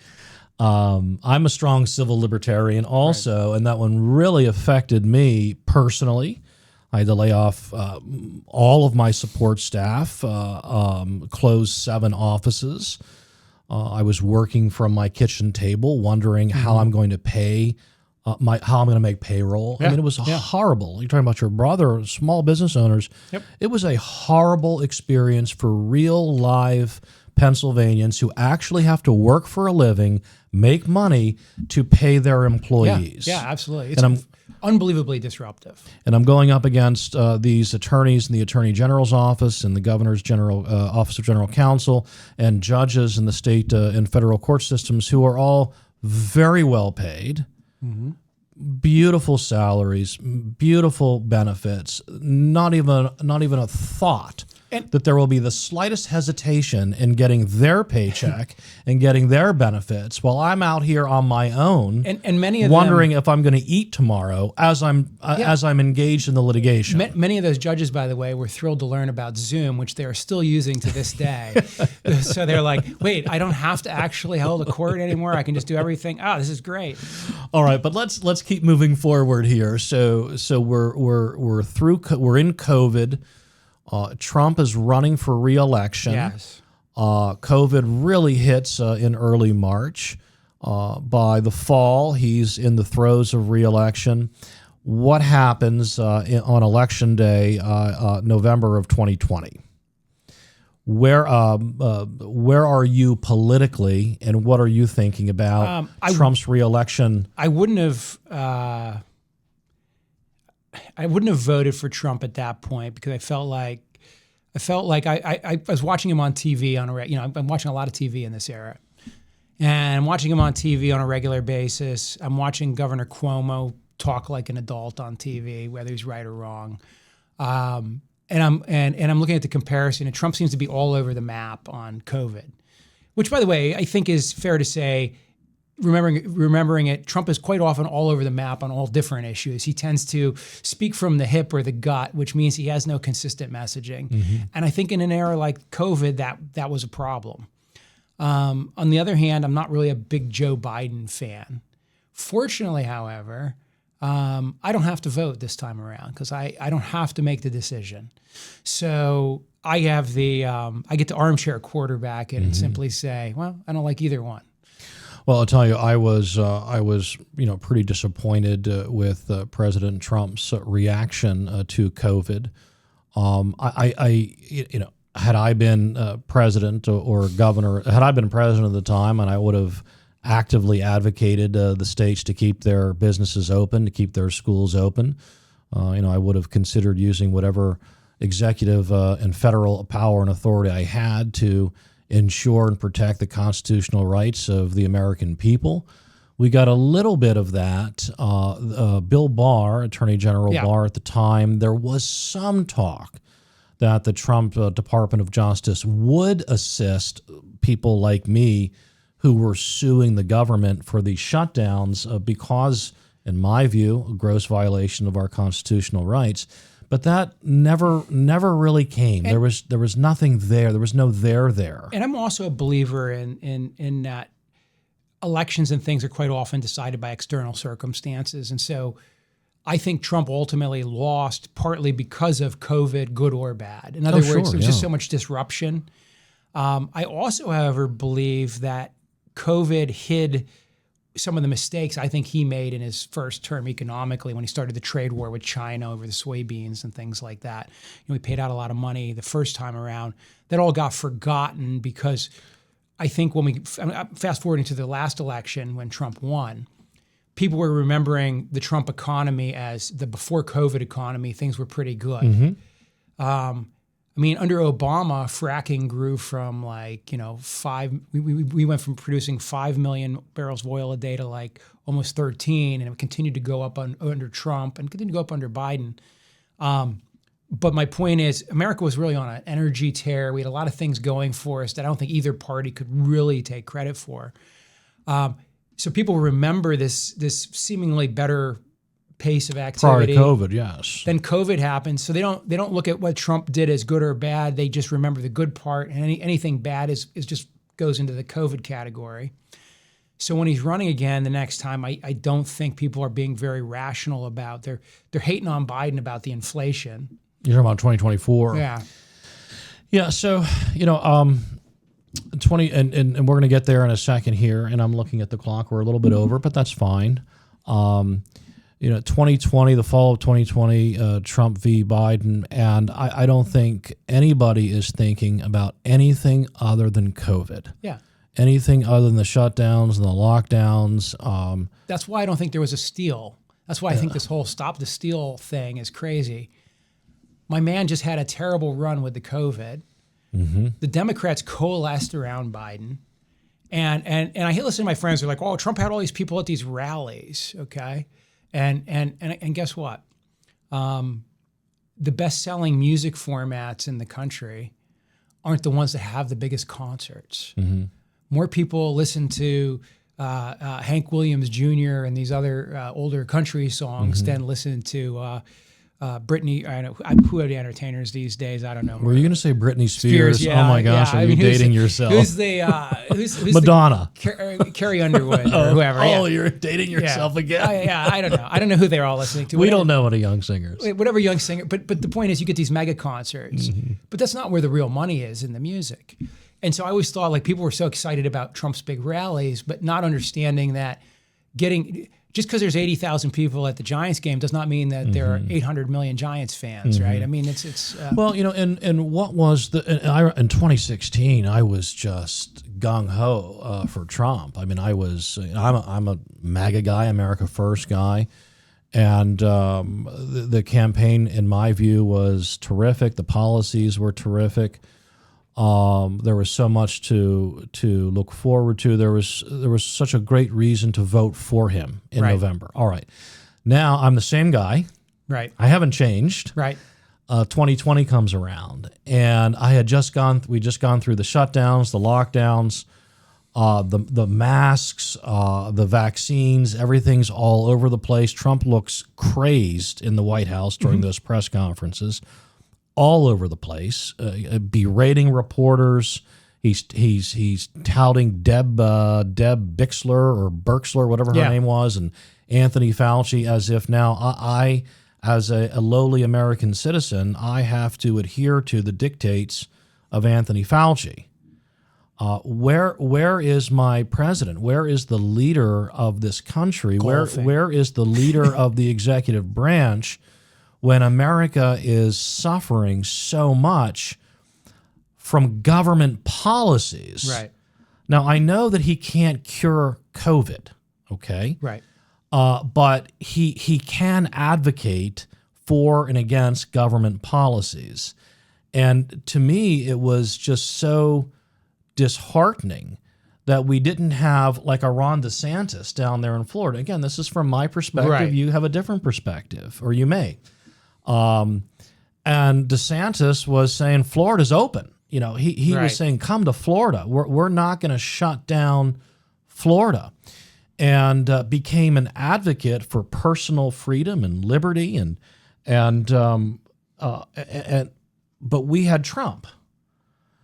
I'm a strong civil libertarian also, and that one really affected me personally. I had to lay off all of my support staff, close 7 offices. I was working from my kitchen table, wondering how I'm going to pay how I'm going to make payroll. I mean, it was horrible. You're talking about your brother, small business owners. Yep. It was a horrible experience for real live Pennsylvanians who actually have to work for a living, make money to pay their employees. Yeah, absolutely. It's unbelievably disruptive. And I'm going up against these attorneys in the Attorney General's office and the Governor's Office of General Counsel and judges in the state and federal court systems who are all very well paid. Beautiful salaries, beautiful benefits, not even a thought that there will be the slightest hesitation in getting their paycheck and getting their benefits while I'm out here on my own and many of wondering if I'm going to eat tomorrow as I'm engaged in the litigation. Many of those judges, by the way, were thrilled to learn about Zoom, which they are still using to this day. So they're like, wait, I don't have to actually hold a court anymore. I can just do everything. Oh, this is great. All right, but let's keep moving forward here. So we're in COVID. Trump is running for re-election. Yes. COVID really hits in early March. By the fall, he's in the throes of re-election. What happens on Election Day, November of 2020? Where are you politically, and what are you thinking about Trump's re-election? I wouldn't have voted for Trump at that point because I felt like I was watching him on TV I'm watching a lot of TV in this era, and I'm watching him on TV on a regular basis. I'm watching Governor Cuomo talk like an adult on TV, whether he's right or wrong. And I'm looking at the comparison, and Trump seems to be all over the map on COVID, which, by the way, I think is fair to say. Remembering it, Trump is quite often all over the map on all different issues. He tends to speak from the hip or the gut, which means he has no consistent messaging. And I think in an era like COVID, that was a problem. On the other hand, I'm not really a big Joe Biden fan. Fortunately, however, I don't have to vote this time around because I don't have to make the decision. So I have I get to armchair quarterback it and simply say, well, I don't like either one. Well, I'll tell you, I was pretty disappointed with President Trump's reaction to COVID. Had I been president or governor, had I been president at the time, and I would have actively advocated the states to keep their businesses open, to keep their schools open. I would have considered using whatever executive and federal power and authority I had to ensure and protect the constitutional rights of the American people. We got a little bit of that. Bill Barr, Attorney General Barr at the time, there was some talk that the Trump Department of Justice would assist people like me who were suing the government for these shutdowns because, in my view, a gross violation of our constitutional rights. But that never really came. There was nothing there. There was no there. And I'm also a believer in that elections and things are quite often decided by external circumstances. And so I think Trump ultimately lost partly because of COVID, good or bad. In other words, there was just so much disruption. I also, however, believe that COVID hid some of the mistakes I think he made in his first term economically when he started the trade war with China over the soybeans and things like that. He paid out a lot of money the first time around. That all got forgotten because I think when we fast forwarding to the last election when Trump won, people were remembering the Trump economy as the before COVID economy. Things were pretty good. Under Obama, fracking grew from we went from producing 5 million barrels of oil a day to almost 13, and it continued to go up under Trump and continued to go up under Biden. But my point is, America was really on an energy tear. We had a lot of things going for us that I don't think either party could really take credit for. So people remember this seemingly better pace of activity. Prior to COVID, yes. Then COVID happened, so they don't look at what Trump did as good or bad. They just remember the good part, and anything bad is just goes into the COVID category. So when he's running again the next time, I don't think people are being very rational about. They're hating on Biden about the inflation. You're talking about 2024. Yeah. Yeah. So 20 and we're going to get there in a second here. And I'm looking at the clock. We're a little bit over, but that's fine. 2020, the fall of 2020, Trump v. Biden, and I don't think anybody is thinking about anything other than COVID. Yeah. Anything other than the shutdowns and the lockdowns. That's why I don't think there was a steal. That's why I think this whole stop the steal thing is crazy. My man just had a terrible run with the COVID. Mm-hmm. The Democrats coalesced around Biden. And I listen to my friends who are like, oh, Trump had all these people at these rallies, okay? And guess what? The best-selling music formats in the country aren't the ones that have the biggest concerts. Mm-hmm. More people listen to Hank Williams Jr. and these other older country songs than listen to Britney. I know who are the entertainers these days. I don't know. Were you going to say Britney Spears? Yeah, oh my gosh, yeah. are you dating yourself? Who's who's Madonna? Carrie Underwood or whoever. Oh, you're dating yourself again. I don't know. I don't know who they're all listening to. We don't know any young singers. Whatever young singer. But the point is, you get these mega concerts, but that's not where the real money is in the music. And so I always thought like people were so excited about Trump's big rallies, but not understanding that just because there's 80,000 people at the Giants game does not mean that there are 800 million Giants fans, right? I mean, it's well, and what was in 2016? I was just gung ho for Trump. I mean, I'm a MAGA guy, America First guy, and the campaign, in my view, was terrific. The policies were terrific. There was so much to look forward to. There was such a great reason to vote for him in November. All right. Now I'm the same guy. Right. I haven't changed. Right. 2020 comes around, and we just gone through the shutdowns, the lockdowns, the masks, the vaccines. Everything's all over the place. Trump looks crazed in the White House during those press conferences. All over the place, berating reporters. He's touting Deb Bixler or Berksler, whatever her name was, and Anthony Fauci, as if now I as a lowly American citizen, I have to adhere to the dictates of Anthony Fauci. Where is my president? Where is the leader of this country? Where is the leader of the executive branch? When America is suffering so much from government policies. Right. Now, I know that he can't cure COVID, okay? Right. But he can advocate for and against government policies. And to me, it was just so disheartening that we didn't have like a Ron DeSantis down there in Florida. Again, this is from my perspective. Right. You have a different perspective, or you may. And DeSantis was saying Florida's open. He was saying, come to Florida. We're not going to shut down Florida, and became an advocate for personal freedom and liberty. But we had Trump.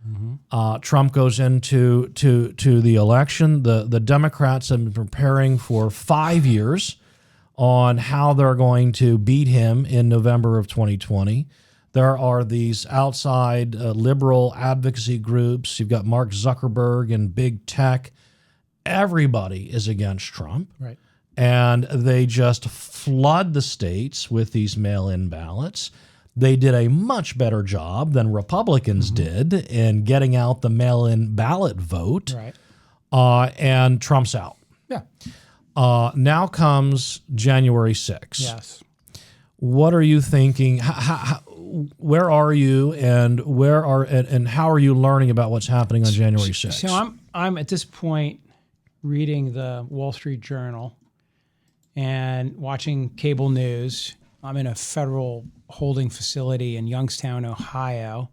Mm-hmm. Trump goes into the election. The Democrats have been preparing for 5 years on how they're going to beat him in November of 2020. There are these outside liberal advocacy groups. You've got Mark Zuckerberg and big tech. Everybody is against Trump. Right. And they just flood the states with these mail-in ballots. They did a much better job than Republicans did in getting out the mail-in ballot vote. Right. And Trump's out. Yeah. Now comes January 6th. Yes. What are you thinking? Where are you, and how are you learning about what's happening on January 6th? So I'm at this point reading the Wall Street Journal and watching cable news. I'm in a federal holding facility in Youngstown, Ohio,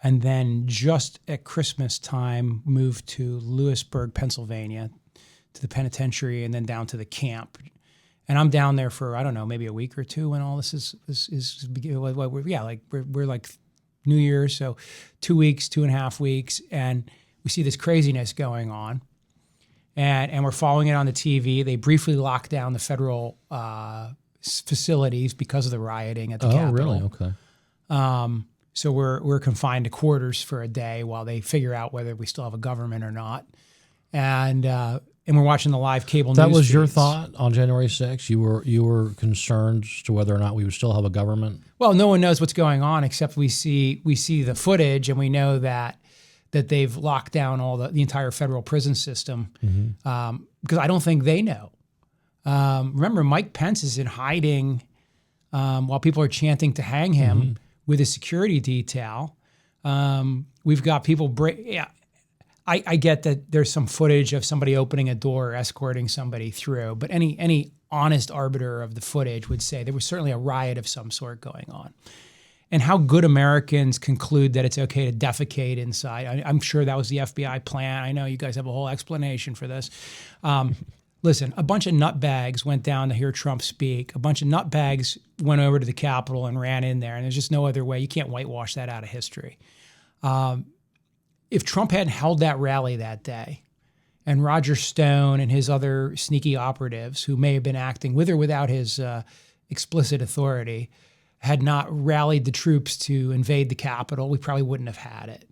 and then just at Christmas time moved to Lewisburg, Pennsylvania, to the penitentiary, and then down to the camp. And I'm down there for, I don't know, maybe a week or two when all this is we're like New Year's, so 2 weeks, 2.5 weeks, and we see this craziness going on. and we're following it on the TV. They briefly locked down the federal facilities because of the rioting at the Capitol. Really? Okay. So we're confined to quarters for a day while they figure out whether we still have a government or not. And we're watching the live cable news. That was your feeds. thought on January 6th? You were concerned as to whether or not we would still have a government? Well, no one knows what's going on except we see the footage, and we know that they've locked down all the entire federal prison system, because I don't think they know. Remember, Mike Pence is in hiding while people are chanting to hang him with a security detail. We've got people I get that there's some footage of somebody opening a door or escorting somebody through, but any honest arbiter of the footage would say there was certainly a riot of some sort going on. And how good Americans conclude that it's okay to defecate inside. I'm sure that was the FBI plan. I know you guys have a whole explanation for this. Listen, a bunch of nutbags went down to hear Trump speak. A bunch of nutbags went over to the Capitol and ran in there, and there's just no other way. You can't whitewash that out of history. If Trump hadn't held that rally that day, and Roger Stone and his other sneaky operatives, who may have been acting with or without his explicit authority, had not rallied the troops to invade the Capitol, we probably wouldn't have had it.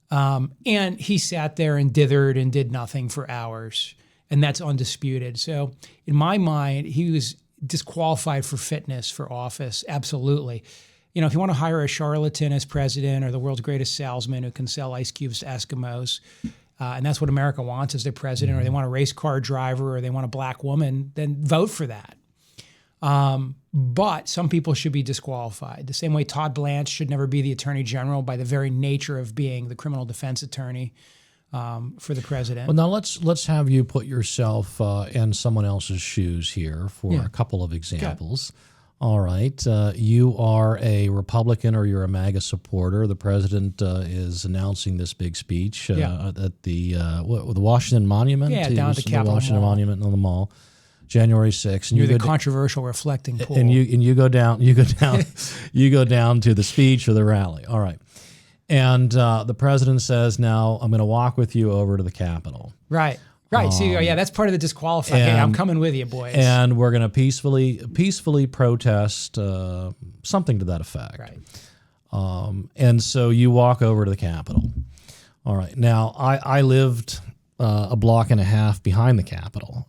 And he sat there and dithered and did nothing for hours, and that's undisputed. So in my mind, he was disqualified for fitness for office, absolutely. You know, if you want to hire a charlatan as president or the world's greatest salesman who can sell ice cubes to Eskimos, and that's what America wants as their president, or they want a race car driver, or they want a black woman, then vote for that. But some people should be disqualified. The same way Todd Blanche should never be the attorney general by the very nature of being the criminal defense attorney for the president. Well, now let's have you put yourself in someone else's shoes here for a couple of examples. Okay. All right. You are a Republican or you're a MAGA supporter. The president is announcing this big speech at the Washington Monument. Yeah, down at the Capitol Washington Mall. Monument on the mall, January 6th. And you're the controversial reflecting pool. And you go down you go down to the speech or the rally. All right. And the president says, "Now I'm going to walk with you over to the Capitol." Right. Right. See, that's part of the disqualifying. Hey, I'm coming with you, boys. And we're going to peacefully protest something to that effect. Right. And so you walk over to the Capitol. All right. Now, I lived a block and a half behind the Capitol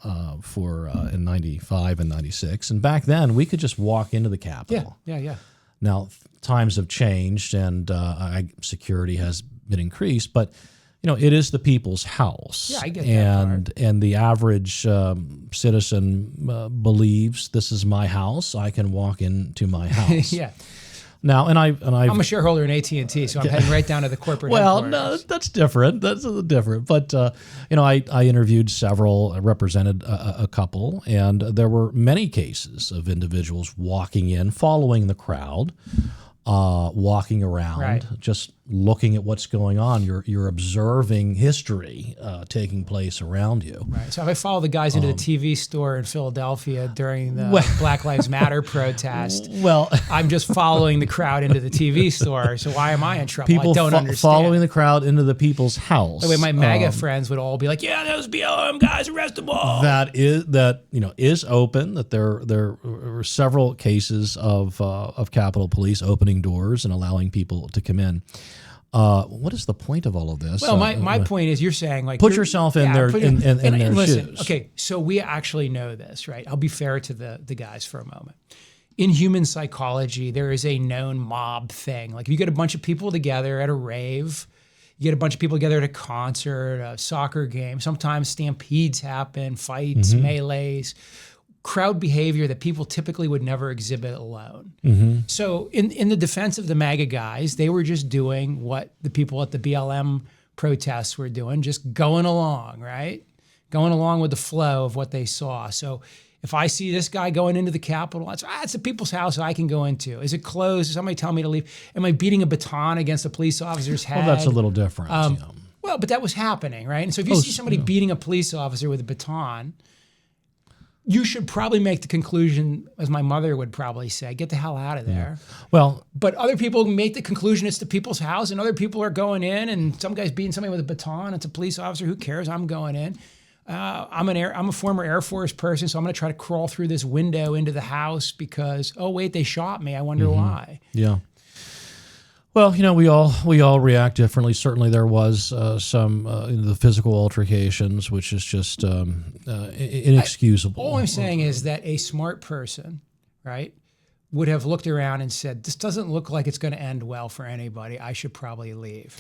in 95 and 96. And back then, we could just walk into the Capitol. Yeah. Now, times have changed and security has been increased, but it is the people's house. Yeah, I get that. And the average citizen believes this is my house. I can walk into my house. Yeah. Now, I'm a shareholder in AT&T, so I'm heading right down to the corporate headquarters. No, that's different. That's different. But I interviewed several, represented a couple, and there were many cases of individuals walking in, following the crowd, walking around, just looking at what's going on. You're observing history taking place around you. Right. So if I follow the guys into the TV store in Philadelphia during the Black Lives Matter protest, I'm just following the crowd into the TV store. So why am I in trouble? People I don't understand. Following the crowd into the people's house. The way my MAGA friends would all be like, "Yeah, those BLM guys, arrest them all." That is open. That there were several cases of Capitol Police opening doors and allowing people to come in. What is the point of all of this? Well, my point is, you're saying like put yourself in their listen, shoes. Okay, so we actually know this, right? I'll be fair to the guys for a moment. In human psychology, there is a known mob thing. Like if you get a bunch of people together at a rave, you get a bunch of people together at a concert, a soccer game. Sometimes stampedes happen, fights, melees. Crowd behavior that people typically would never exhibit alone. So in the defense of the MAGA guys, they were just doing what the people at the BLM protests were doing, just going along, right? Going along with the flow of what they saw. So if I see this guy going into the Capitol, it's the people's house I can go into. Is it closed? Is somebody telling me to leave? Am I beating a baton against a police officer's head? Well, that's a little different. Well, but that was happening, right? And so if you see somebody beating a police officer with a baton, you should probably make the conclusion, as my mother would probably say, get the hell out of there. Yeah. Well, but other people make the conclusion it's the people's house, and other people are going in, and some guy's beating somebody with a baton. It's a police officer. Who cares? I'm going in. I'm a former Air Force person, so I'm going to try to crawl through this window into the house because, oh wait, they shot me. I wonder why. Yeah. Well, we all react differently. Certainly, there was some the physical altercations, which is just inexcusable. All I'm saying is that a smart person, right, would have looked around and said, "This doesn't look like it's going to end well for anybody. I should probably leave."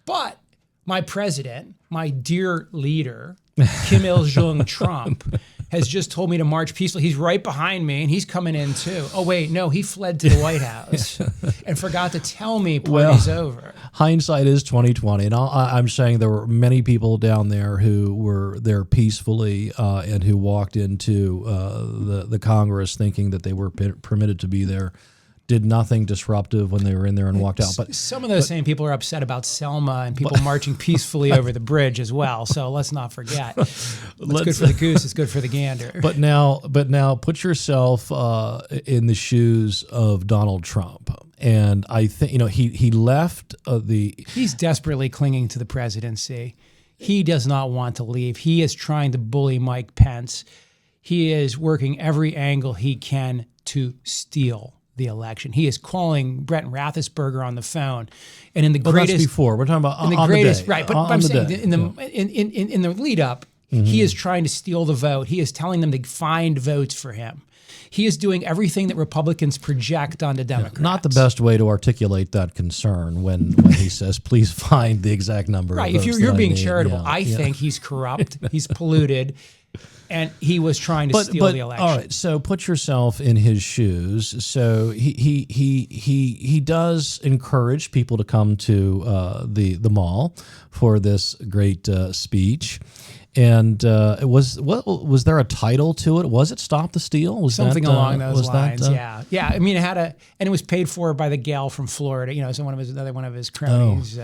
But my president, my dear leader, Kim Il-jung Trump, has just told me to march peacefully. He's right behind me, and he's coming in too. Oh, wait, no, he fled to the White House and forgot to tell me party's over. Hindsight is 20/20, and I'm saying there were many people down there who were there peacefully and who walked into the Congress thinking that they were permitted to be there. Did nothing disruptive when they were in there and walked out. But some of those same people are upset about Selma and people marching peacefully over the bridge as well. So let's not forget. What's good for the goose is good for the gander. But now put yourself in the shoes of Donald Trump. And I think, he left He's desperately clinging to the presidency. He does not want to leave. He is trying to bully Mike Pence. He is working every angle he can to steal the election. He is calling Brett Rathensperger on the phone, and in the greatest. That's before we're talking about in the on greatest, the day. right? But I'm saying in the lead up, he is trying to steal the vote. He is telling them to find votes for him. He is doing everything that Republicans project onto Democrats. Not the best way to articulate that concern when he says, "Please find the exact number." Right. Of If votes you're that being I need. charitable, Yeah. I think he's corrupt. He's polluted. And he was trying to steal the election. All right, so put yourself in his shoes. So he does encourage people to come to the mall for this great speech. And was there a title to it? Was it "Stop the Steal"? Was something that, along those lines? That, yeah. I mean, and it was paid for by the gal from Florida. So another one of his cronies.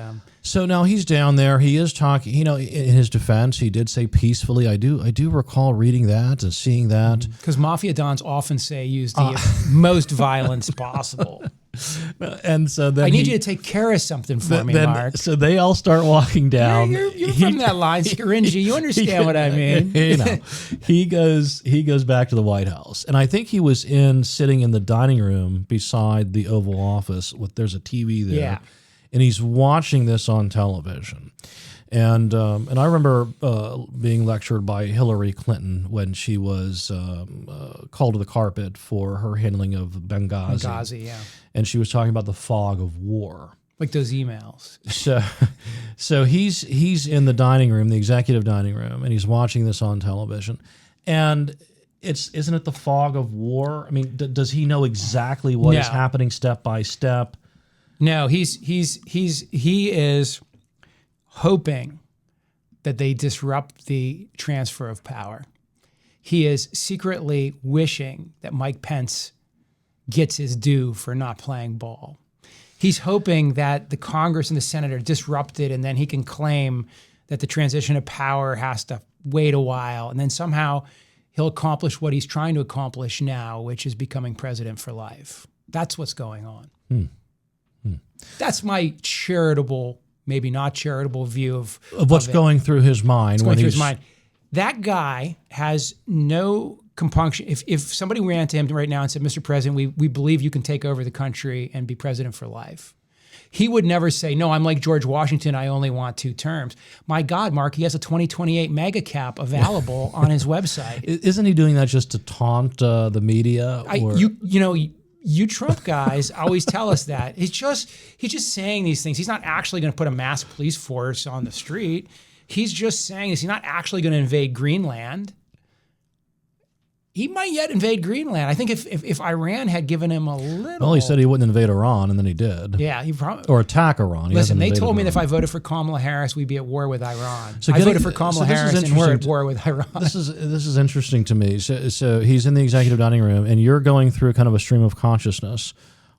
So now he's down there. He is talking. In his defense, he did say peacefully. I do recall reading that and seeing that. Because mafia dons often say use the most violence possible. And so then I need you to take care of something for me, Mark. So they all start walking down. You're from that line, Scaringi. You understand what I mean? He goes back to the White House, and I think he was sitting in the dining room beside the Oval Office. There's a TV there, and he's watching this on television. And I remember being lectured by Hillary Clinton when she was called to the carpet for her handling of Benghazi. Benghazi, yeah. And she was talking about the fog of war. Like those emails. So he's in the dining room, the executive dining room, and he's watching this on television. And isn't it the fog of war? I mean, does he know exactly what is happening step by step? No, he is hoping that they disrupt the transfer of power. He is secretly wishing that Mike Pence gets his due for not playing ball. He's hoping that the Congress and the Senate are disrupted, and then he can claim that the transition of power has to wait a while, and then somehow he'll accomplish what he's trying to accomplish now, which is becoming president for life. That's what's going on. That's my charitable, maybe not charitable view of what's going through his mind. What's going through his mind. That guy has no compunction. If somebody ran to him right now and said, "Mr. President, we believe you can take over the country and be president for life," he would never say, "No, I'm like George Washington. I only want 2 terms." My God, Mark, he has a 2028 mega cap available on his website. Isn't he doing that just to taunt the media? You Trump guys always tell us that. He's just saying these things. He's not actually going to put a mass police force on the street. He's just saying this. He's not actually going to invade Greenland. He might yet invade Greenland. I think if Iran had given him a little... Well, he said he wouldn't invade Iran, and then he did. Yeah, he probably... Or attack Iran. Listen, they told me that if I voted for Kamala Harris, we'd be at war with Iran. I voted for Kamala Harris, and we're at war with Iran. This is interesting to me. So he's in the executive dining room, and you're going through kind of a stream of consciousness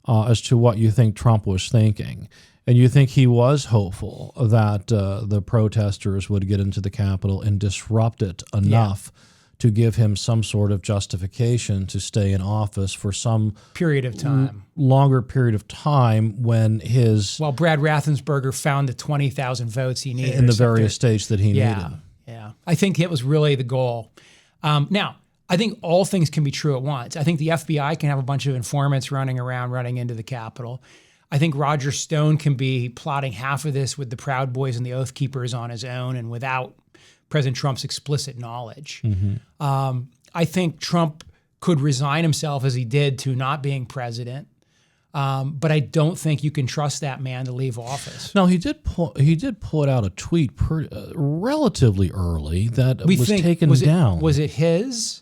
as to what you think Trump was thinking. And you think he was hopeful that the protesters would get into the Capitol and disrupt it enough to give him some sort of justification to stay in office for some period of time, longer period of time when his... While Brad Rathensperger found the 20,000 votes he needed. In the various states that he needed. Yeah. I think it was really the goal. Now, I think all things can be true at once. I think the FBI can have a bunch of informants running around, running into the Capitol. I think Roger Stone can be plotting half of this with the Proud Boys and the Oath Keepers on his own and without President Trump's explicit knowledge. I think Trump could resign himself, as he did, to not being president. But I don't think you can trust that man to leave office. No, he did put out a tweet relatively early that was taken down. Was it his?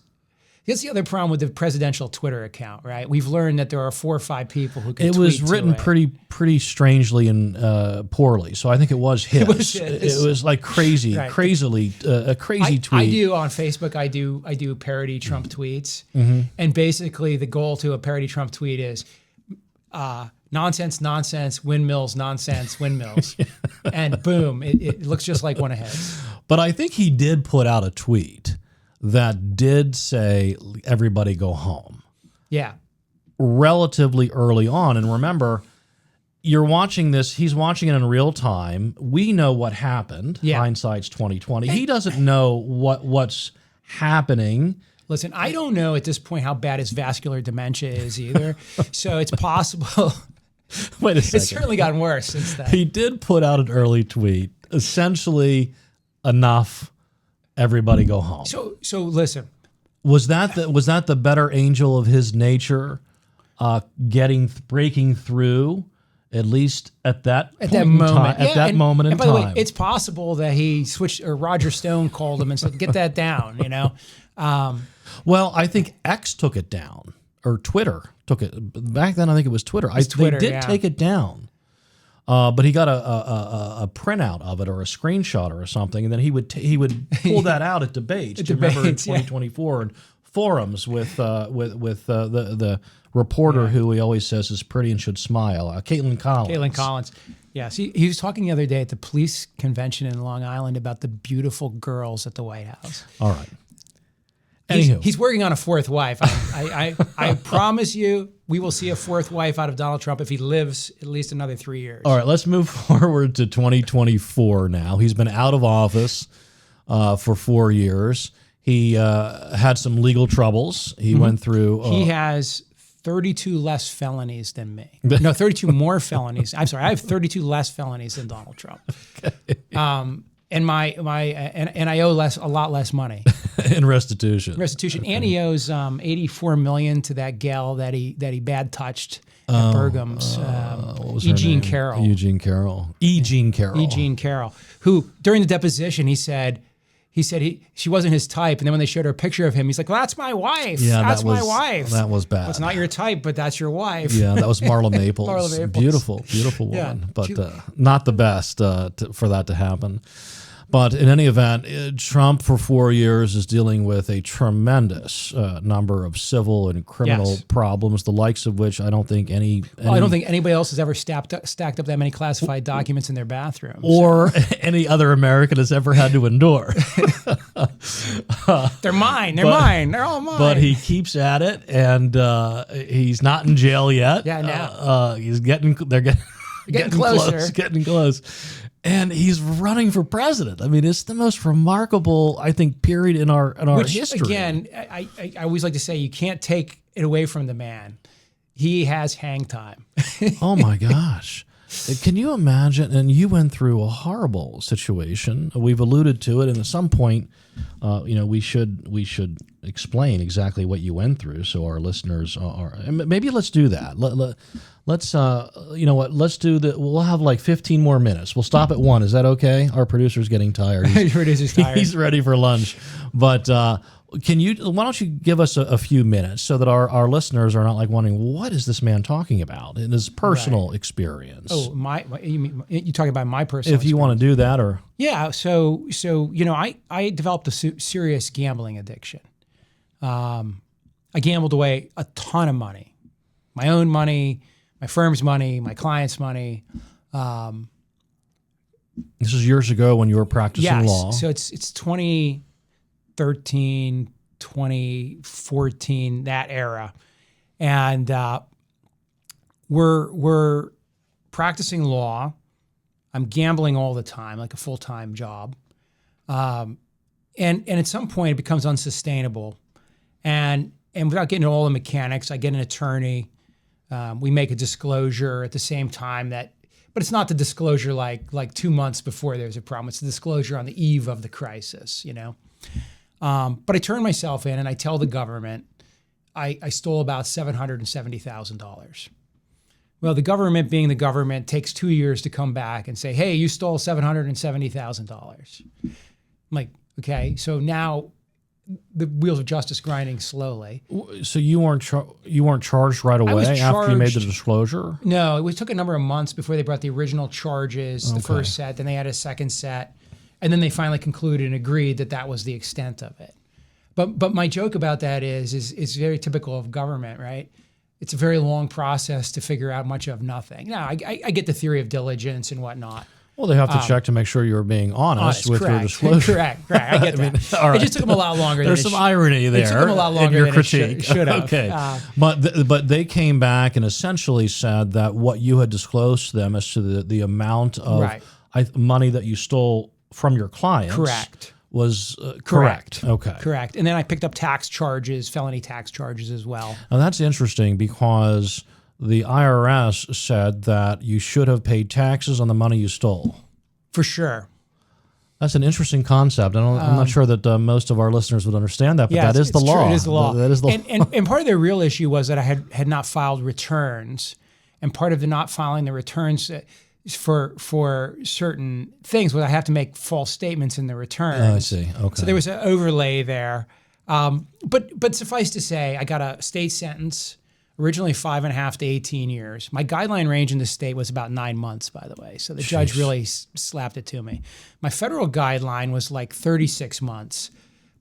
That's the other problem with the presidential Twitter account, right? We've learned that there are 4 or 5 people who can tweet. It was written pretty strangely and poorly, so I think it was his. It was like crazy, right. A crazy tweet. I do on Facebook. I do parody Trump tweets, and basically the goal to a parody Trump tweet is nonsense, windmills, nonsense, windmills, and boom, it looks just like one of his. But I think he did put out a tweet that did say, everybody go home. Yeah. Relatively early on. And remember, you're watching this, he's watching it in real time. We know what happened. Yeah. Hindsight's 2020. He doesn't know what's happening. Listen, I don't know at this point how bad his vascular dementia is either. So it's possible. Wait a second. It's certainly gotten worse since then. He did put out an early tweet. Essentially, enough. Everybody go home. So listen. Was that the better angel of his nature, breaking through, at least at that moment? At that moment in time. And by the way, it's possible that he switched, or Roger Stone called him and said, "Get that down," you know. Well, I think X took it down, or Twitter took it. Back then, I think it was Twitter. They did take it down. But he got a printout of it or a screenshot or something, and then he would pull that out at debates. Do you remember in 2024 and forums with the reporter who he always says is pretty and should smile, Caitlin Collins. Yeah, see, he was talking the other day at the police convention in Long Island about the beautiful girls at the White House. All right. He's working on a 4th wife. I promise you, we will see a 4th wife out of Donald Trump if he lives at least another 3 years. All right, let's move forward to 2024 now. He's been out of office for 4 years. He had some legal troubles. He went through... he has 32 less felonies than me. No, 32 more felonies. I'm sorry, I have 32 less felonies than Donald Trump. Okay. And and I owe a lot less money in restitution. And he owes $84 million to that gal that he bad touched at Bergham's. Eugene Carroll. Eugene Carroll, who during the deposition he said she wasn't his type, and then when they showed her a picture of him, he's like, "Well, that's my wife. Yeah, that's my wife. That was bad. Well, it's not your type, but that's your wife." Yeah, that was Marla Maples. Marla Maples. Beautiful woman, but not the best for that to happen. But in any event, Trump for 4 years is dealing with a tremendous number of civil and criminal problems, the likes of which I don't think I don't think anybody else has ever stacked up that many classified documents in their bathroom, or any other American has ever had to endure. They're mine. They're mine. They're all mine. But he keeps at it, and he's not in jail yet. Yeah, no. They're getting closer. Getting close. And he's running for president. I mean, it's the most remarkable, I think, period in our history. Again, I always like to say you can't take it away from the man. He has hang time. Oh my gosh. Can you imagine? And you went through a horrible situation. We've alluded to it, and at some point, we should explain exactly what you went through, so our listeners are. Maybe let's do that. Let's you know what? Let's do that. We'll have like 15 more minutes. We'll stop at 1. Is that okay? Our producer's getting tired. Producer's tired. He's ready for lunch. But why don't you give us a few minutes so that our listeners are not like wondering, what is this man talking about in his personal experience? Oh, you talking about my personal experience? If you want to do that, or yeah. So I developed a serious gambling addiction. I gambled away a ton of money, my own money, my firm's money, my client's money. This is years ago when you were practicing law. So it's 2013, 2014, that era. And we're practicing law. I'm gambling all the time, like a full-time job. and at some point it becomes unsustainable. And without getting into all the mechanics, I get an attorney. We make a disclosure at the same time but it's not the disclosure like 2 months before there's a problem. It's the disclosure on the eve of the crisis, But I turn myself in and I tell the government I stole about $770,000. Well, the government, being the government, takes 2 years to come back and say, hey, you stole $770,000. I'm like, okay, so now the wheels of justice grinding slowly. So you weren't charged right away after you made the disclosure? No, it took a number of months before they brought the original charges, the first set, then they had a second set, and then they finally concluded and agreed that was the extent of it. But my joke about that is very typical of government, right? It's a very long process to figure out much of nothing. Now, I get the theory of diligence and whatnot. Well, they have to check to make sure you're being honest with correct, your disclosure. Correct. I get that. All right. It just took them a lot longer. There's some irony there. It took them a lot longer in your than critique. It should have. Okay, but they came back and essentially said that what you had disclosed to them as to the amount of money that you stole from your clients, was correct. Okay, correct. And then I picked up tax charges, felony tax charges as well. Now that's interesting because the IRS said that you should have paid taxes on the money you stole. For sure. That's an interesting concept. I'm not sure that most of our listeners would understand that, but that is the law. True. It is the law. That is the law. And part of the real issue was that I had not filed returns, and part of the not filing the returns for certain things was I have to make false statements in the returns. I see. Okay. So there was an overlay there. But suffice to say, I got a state sentence. Originally 5.5 to 18 years. My guideline range in the state was about 9 months, by the way. So the judge really slapped it to me. My federal guideline was like 36 months,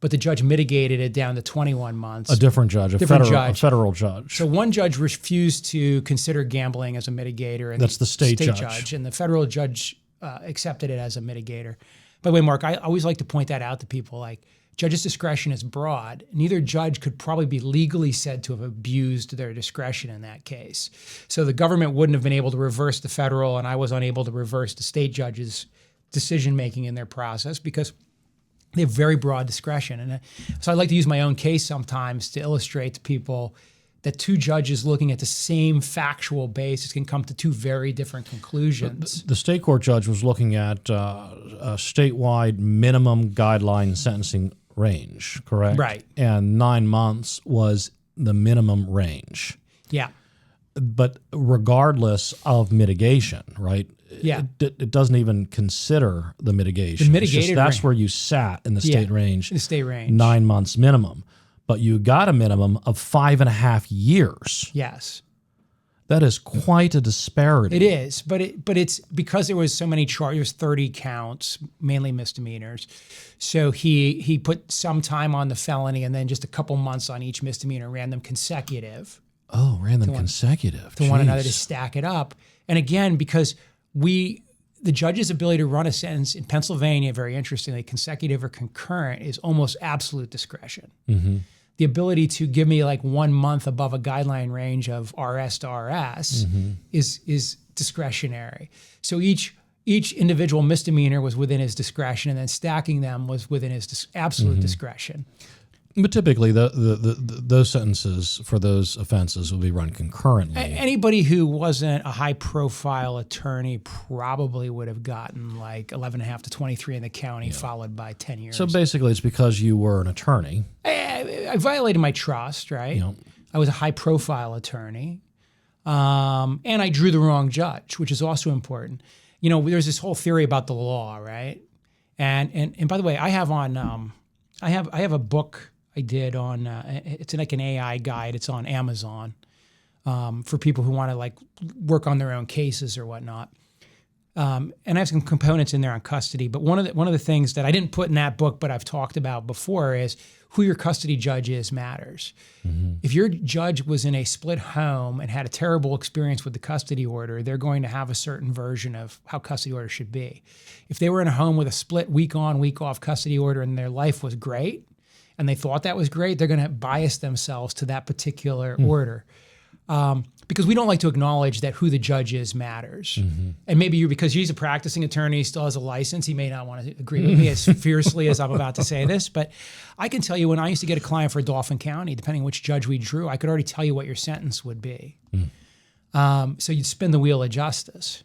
but the judge mitigated it down to 21 months. A different judge, a federal judge. So one judge refused to consider gambling as a mitigator. And that's the state judge. And the federal judge accepted it as a mitigator. By the way, Mark, I always like to point that out to people. Like, judge's discretion is broad. Neither judge could probably be legally said to have abused their discretion in that case. So the government wouldn't have been able to reverse the federal, and I was unable to reverse the state judge's decision-making in their process because they have very broad discretion. And so I like to use my own case sometimes to illustrate to people that two judges looking at the same factual basis can come to two very different conclusions. The state court judge was looking at a statewide minimum guideline sentencing range, correct? Right. And 9 months was the minimum range. Yeah. But regardless of mitigation, right? Yeah. It doesn't even consider the mitigation. The mitigated that's range. where you sat in the state range. In the state range. 9 months minimum. But you got a minimum of 5.5 years. Yes. That is quite a disparity. It is, but it's because there was so many charges, 30 counts, mainly misdemeanors. So he put some time on the felony and then just a couple months on each misdemeanor, ran them consecutive. Oh, ran them consecutive. To one another to stack it up. And again, because the judge's ability to run a sentence in Pennsylvania, very interestingly, consecutive or concurrent, is almost absolute discretion. Mm-hmm. The ability to give me like 1 month above a guideline range of RS to RS is discretionary. So each individual misdemeanor was within his discretion, and then stacking them was within his absolute discretion. But typically, those sentences for those offenses will be run concurrently. Anybody who wasn't a high-profile attorney probably would have gotten like 11.5 to 23 in the county, followed by 10 years. So basically, it's because you were an attorney. I violated my trust, right? You know. I was a high-profile attorney, and I drew the wrong judge, which is also important. You know, there's this whole theory about the law, right? And by the way, I have a book I did on it's like an AI guide. It's on Amazon for people who want to like work on their own cases or whatnot. And I have some components in there on custody. But one of the things that I didn't put in that book, but I've talked about before, is who your custody judge is matters. Mm-hmm. If your judge was in a split home and had a terrible experience with the custody order, they're going to have a certain version of how custody order should be. If they were in a home with a split week on, week off custody order and their life was great, and they thought that was great, they're going to bias themselves to that particular order. But because we don't like to acknowledge that who the judge is matters. And maybe because he's a practicing attorney, he still has a license, he may not want to agree with me as fiercely as I'm about to say this, but I can tell you when I used to get a client for Dauphin County, depending on which judge we drew, I could already tell you what your sentence would be. So you'd spin the wheel of justice.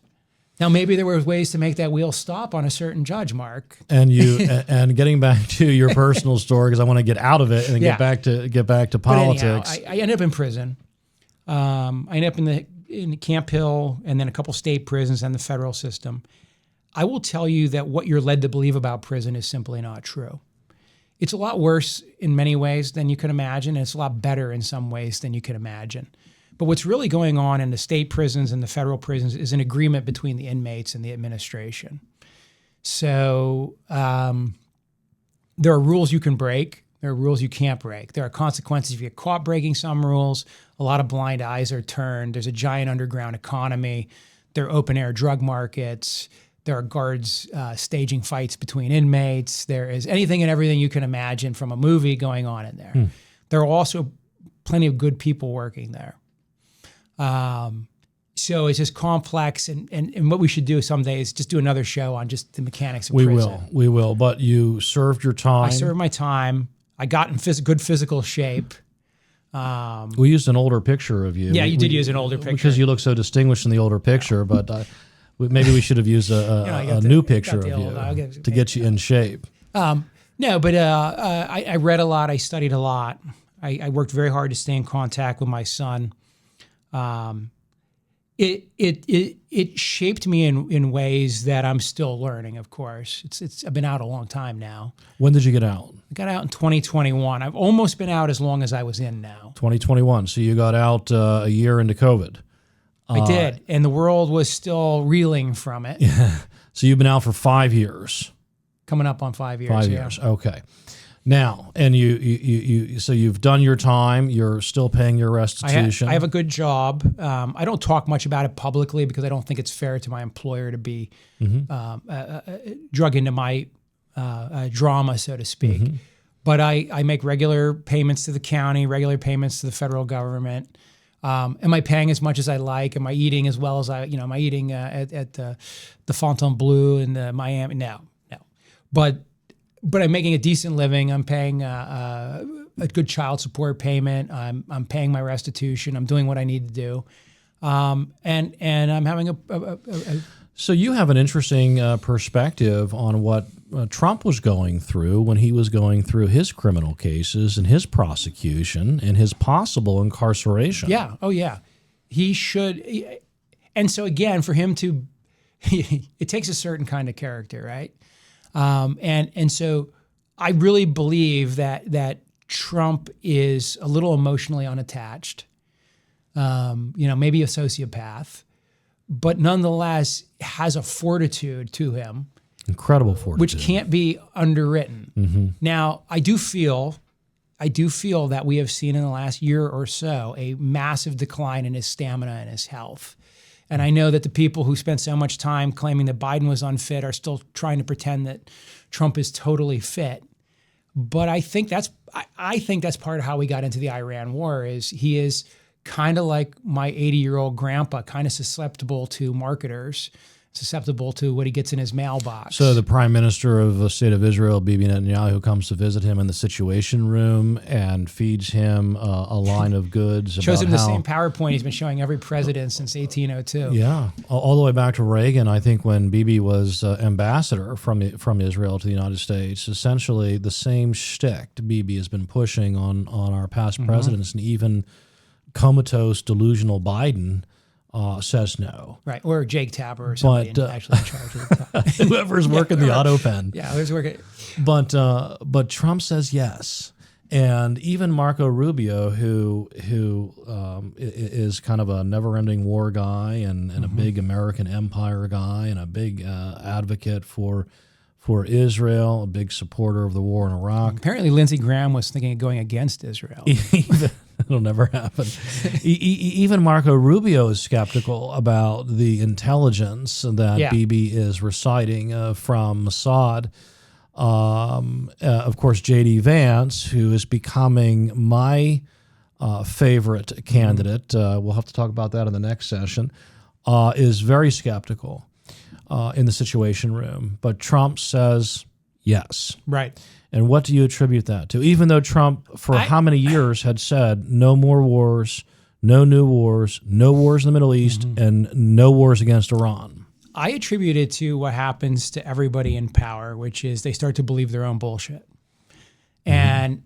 Now, maybe there were ways to make that wheel stop on a certain judge, Mark. And and getting back to your personal story, because I want to get out of it and get back to politics. Anyhow, I ended up in prison. I ended up in Camp Hill and then a couple state prisons and the federal system. I will tell you that what you're led to believe about prison is simply not true. It's a lot worse in many ways than you can imagine, and it's a lot better in some ways than you can imagine. But what's really going on in the state prisons and the federal prisons is an agreement between the inmates and the administration. So there are rules you can break. There are rules you can't break. There are consequences if you get caught breaking some rules. A lot of blind eyes are turned. There's a giant underground economy. There are open-air drug markets. There are guards staging fights between inmates. There is anything and everything you can imagine from a movie going on in there. There are also plenty of good people working there. So it's just complex, and what we should do someday is just do another show on just the mechanics of prison. We will. But you served your time. I served my time. I got in good physical shape. We used an older picture of you. Yeah, you did use an older picture. Because you look so distinguished in the older picture, but maybe we should have used a new picture of you to get you in shape. No, but I read a lot. I studied a lot. I worked very hard to stay in contact with my son. It shaped me in ways that I'm still learning, of course. I've been out a long time now. When did you get out? I got out in 2021. I've almost been out as long as I was in now. 2021. So you got out a year into COVID. I did, and the world was still reeling from it. Yeah. So you've been out for 5 years. Coming up on 5 years. 5 years. Okay. Now, and so you've done your time. You're still paying your restitution. I have a good job. I don't talk much about it publicly because I don't think it's fair to my employer to be drug into my drama, so to speak. But I make regular payments to the county, regular payments to the federal government. Am I paying as much as I like? Am I eating as well as am I eating at the Fontainebleau in the Miami? No. But I'm making a decent living. I'm paying a good child support payment. I'm paying my restitution. I'm doing what I need to do, and I'm having a. So you have an interesting perspective on what Trump was going through when he was going through his criminal cases and his prosecution and his possible incarceration. Yeah. Oh, yeah. He should. And so again, for him to, it takes a certain kind of character, right? And so I really believe that Trump is a little emotionally unattached, maybe a sociopath, but nonetheless has a fortitude to him. Incredible fortitude. Which can't be underwritten. Now, I do feel that we have seen in the last year or so a massive decline in his stamina and his health. And I know that the people who spent so much time claiming that Biden was unfit are still trying to pretend that Trump is totally fit. But I think that's part of how we got into the Iran war. Is he is kind of like my 80-year-old grandpa, kind of susceptible to marketers, susceptible to what he gets in his mailbox. So the Prime Minister of the State of Israel, Bibi Netanyahu, comes to visit him in the Situation Room and feeds him a line of goods. Shows him the same PowerPoint he's been showing every president since 1802. Yeah, all the way back to Reagan. I think when Bibi was ambassador from Israel to the United States, essentially the same shtick Bibi has been pushing on our past presidents, and even comatose, delusional Biden says no. Right, or Jake Tapper or somebody actually in charge of the time. Whoever's working the auto pen. Yeah, who's working. But Trump says yes. And even Marco Rubio, who is kind of a never-ending war guy and a big American empire guy and a big advocate for Israel, a big supporter of the war in Iraq. Apparently Lindsey Graham was thinking of going against Israel. It'll never happen. Even Marco Rubio is skeptical about the intelligence that Bibi is reciting from Mossad. Of course, J.D. Vance, who is becoming my favorite candidate, we'll have to talk about that in the next session, is very skeptical in the Situation Room. But Trump says yes. Right. And what do you attribute that to? Even though Trump, for how many years, had said no more wars, no new wars, no wars in the Middle East, and no wars against Iran. I attribute it to what happens to everybody in power, which is they start to believe their own bullshit. And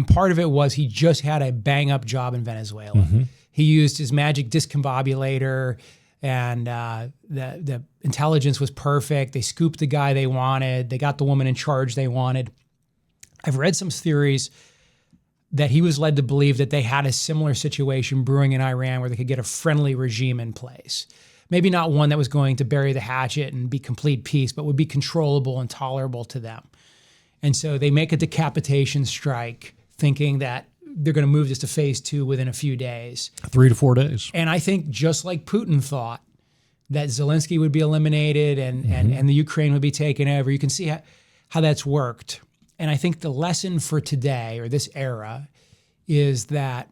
part of it was he just had a bang-up job in Venezuela. He used his magic discombobulator, and the intelligence was perfect. They scooped the guy they wanted. They got the woman in charge they wanted. I've read some theories that he was led to believe that they had a similar situation brewing in Iran where they could get a friendly regime in place. Maybe not one that was going to bury the hatchet and be complete peace, but would be controllable and tolerable to them. And so they make a decapitation strike thinking that they're going to move this to phase 2 within a few days. 3 to 4 days. And I think just like Putin thought that Zelensky would be eliminated and the Ukraine would be taken over, you can see how that's worked. And I think the lesson for today or this era is that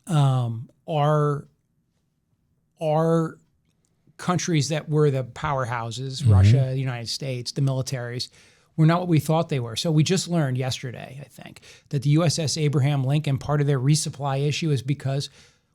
our countries that were the powerhouses, Russia, the United States, the militaries, were not what we thought they were. So we just learned yesterday, I think, that the USS Abraham Lincoln, part of their resupply issue is because,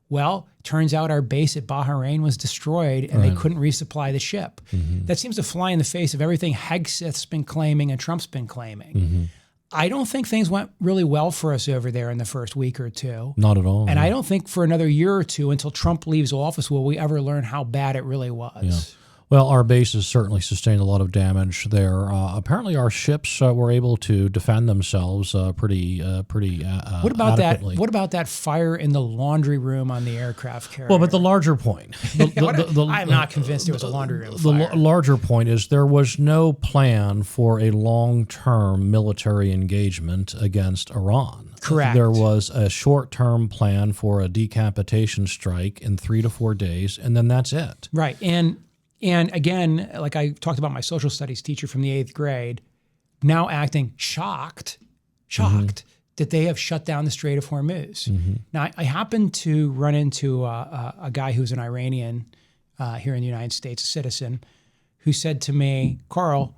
well, turns out our base at Bahrain was destroyed and they couldn't resupply the ship. That seems to fly in the face of everything Hegseth's been claiming and Trump's been claiming. I don't think things went really well for us over there in the first week or two. Not at all. And I don't think for another year or two until Trump leaves office will we ever learn how bad it really was. Yeah. Well, our bases certainly sustained a lot of damage there. Apparently, our ships were able to defend themselves pretty What about adequately. that? What about that fire in the laundry room on the aircraft carrier? Well, but the larger point. I'm not convinced it was a laundry room The fire. larger point is there was no plan for a long-term military engagement against Iran. Correct. There was a short-term plan for a decapitation strike in 3 to 4 days, and then that's it. Right. And again, like I talked about my social studies teacher from the 8th grade, now acting shocked that they have shut down the Strait of Hormuz. Now, I happened to run into a guy who's an Iranian here in the United States, a citizen, who said to me, Karl,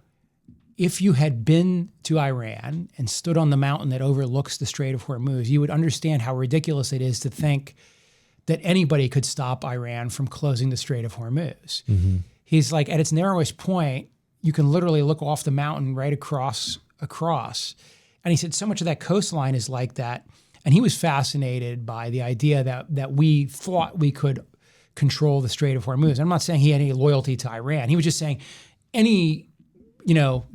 if you had been to Iran and stood on the mountain that overlooks the Strait of Hormuz, you would understand how ridiculous it is to think that anybody could stop Iran from closing the Strait of Hormuz. He's like, at its narrowest point, you can literally look off the mountain right across. And he said, so much of that coastline is like that. And he was fascinated by the idea that we thought we could control the Strait of Hormuz. I'm not saying he had any loyalty to Iran. He was just saying any,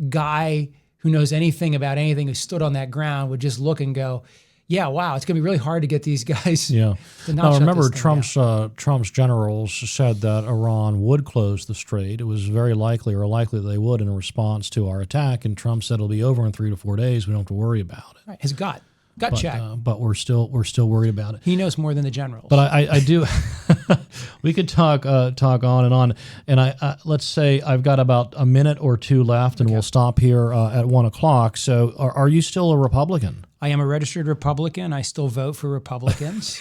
guy who knows anything about anything who stood on that ground would just look and go, yeah, wow, it's going to be really hard to get these guys to not shut Now, remember, this thing down. Trump's generals said that Iran would close the strait. It was very likely they would in response to our attack, and Trump said it'll be over in 3 to 4 days. We don't have to worry about it. Right. His gut check. But we're still worried about it. He knows more than the generals. But I do. We could talk on and on. And I let's say I've got about a minute or two left, and we'll stop here at 1 o'clock. So, are you still a Republican? I am a registered Republican. I still vote for Republicans.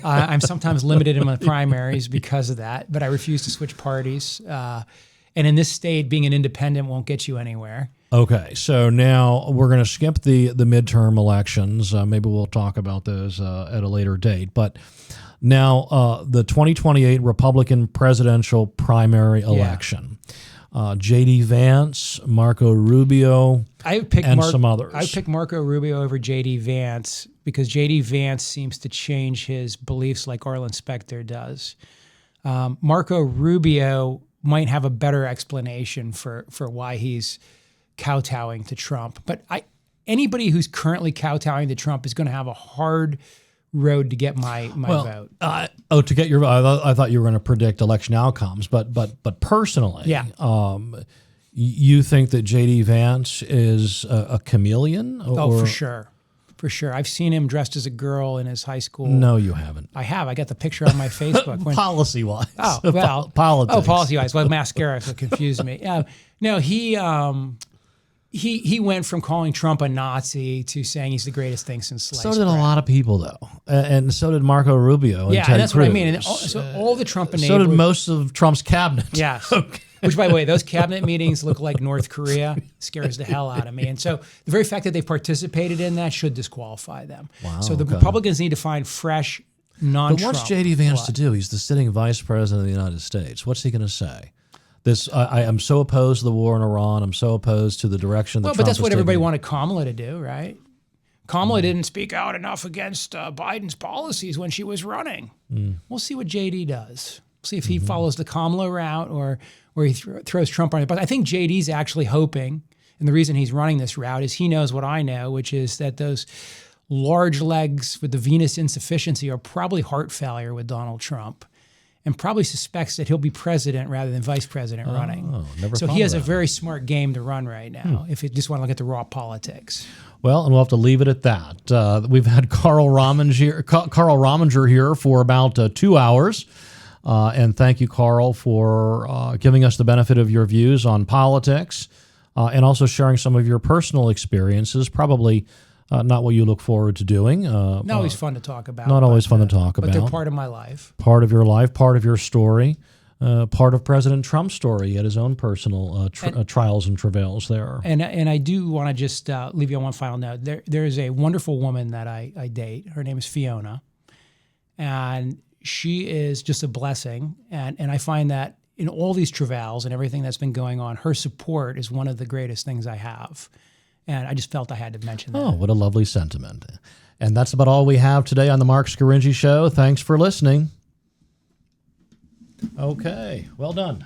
I'm sometimes limited in my primaries because of that, but I refuse to switch parties. And in this state, being an independent won't get you anywhere. Okay, so now we're going to skip the midterm elections. Maybe we'll talk about those at a later date. But now the 2028 Republican presidential primary election. J.D. Vance, Marco Rubio, some others. I pick Marco Rubio over J.D. Vance because J.D. Vance seems to change his beliefs like Arlen Specter does. Marco Rubio might have a better explanation for why he's kowtowing to Trump. But anybody who's currently kowtowing to Trump is going to have a hard road to get my vote. To get your vote. I thought you were going to predict election outcomes, but personally, you think that J.D. Vance is a chameleon? For sure. For sure. I've seen him dressed as a girl in his high school. No, you haven't. I have. I got the picture on my Facebook. Policy-wise. Oh, well. Politics. Oh, policy-wise. Well, mascara confused me. No, he he went from calling Trump a Nazi to saying he's the greatest thing since sliced So did bread. a lot of people, though, and so did Marco Rubio. And Yeah, Ted and that's what I Cruz. mean. And so all the Trump enablers. So did most of Trump's cabinet. Yes. Which, by the way, those cabinet meetings look like North Korea. Scares the hell out of me. And so the very fact that they participated in that should disqualify them. Wow, so the okay. Republicans need to find fresh, non-Trump. But what's J.D. Vance blood. to do? He's the sitting vice president of the United States. What's he going to say? I am so opposed to the war in Iran. I'm so opposed to the direction that Well, Trump but that's is what everybody taking. wanted Kamala to do, right? Kamala didn't speak out enough against Biden's policies when she was running. We'll see what JD does. We'll see if he follows the Kamala route or he throws Trump on it. But I think JD's actually hoping, and the reason he's running this route is he knows what I know, which is that those large legs with the venous insufficiency are probably heart failure with Donald Trump, and probably suspects that he'll be president rather than vice president running. Never So thought he has of a that. very smart game to run right now if you just want to look at the raw politics. Well, and we'll have to leave it at that. We've had Karl Rominger here for about 2 hours. And thank you, Karl, for giving us the benefit of your views on politics and also sharing some of your personal experiences, probably not what you look forward to doing. Not always fun to talk about. Not always fun to talk But they're about. part of my life. Part of your life, part of your story, part of President Trump's story. He had his own personal trials and travails there. And I do want to just leave you on one final note. There is a wonderful woman that I date. Her name is Fiona. And she is just a blessing. And I find that in all these travails and everything that's been going on, her support is one of the greatest things I have. And I just felt I had to mention that. Oh, what a lovely sentiment. And that's about all we have today on the Mark Scaringi Show. Thanks for listening. Okay, well done.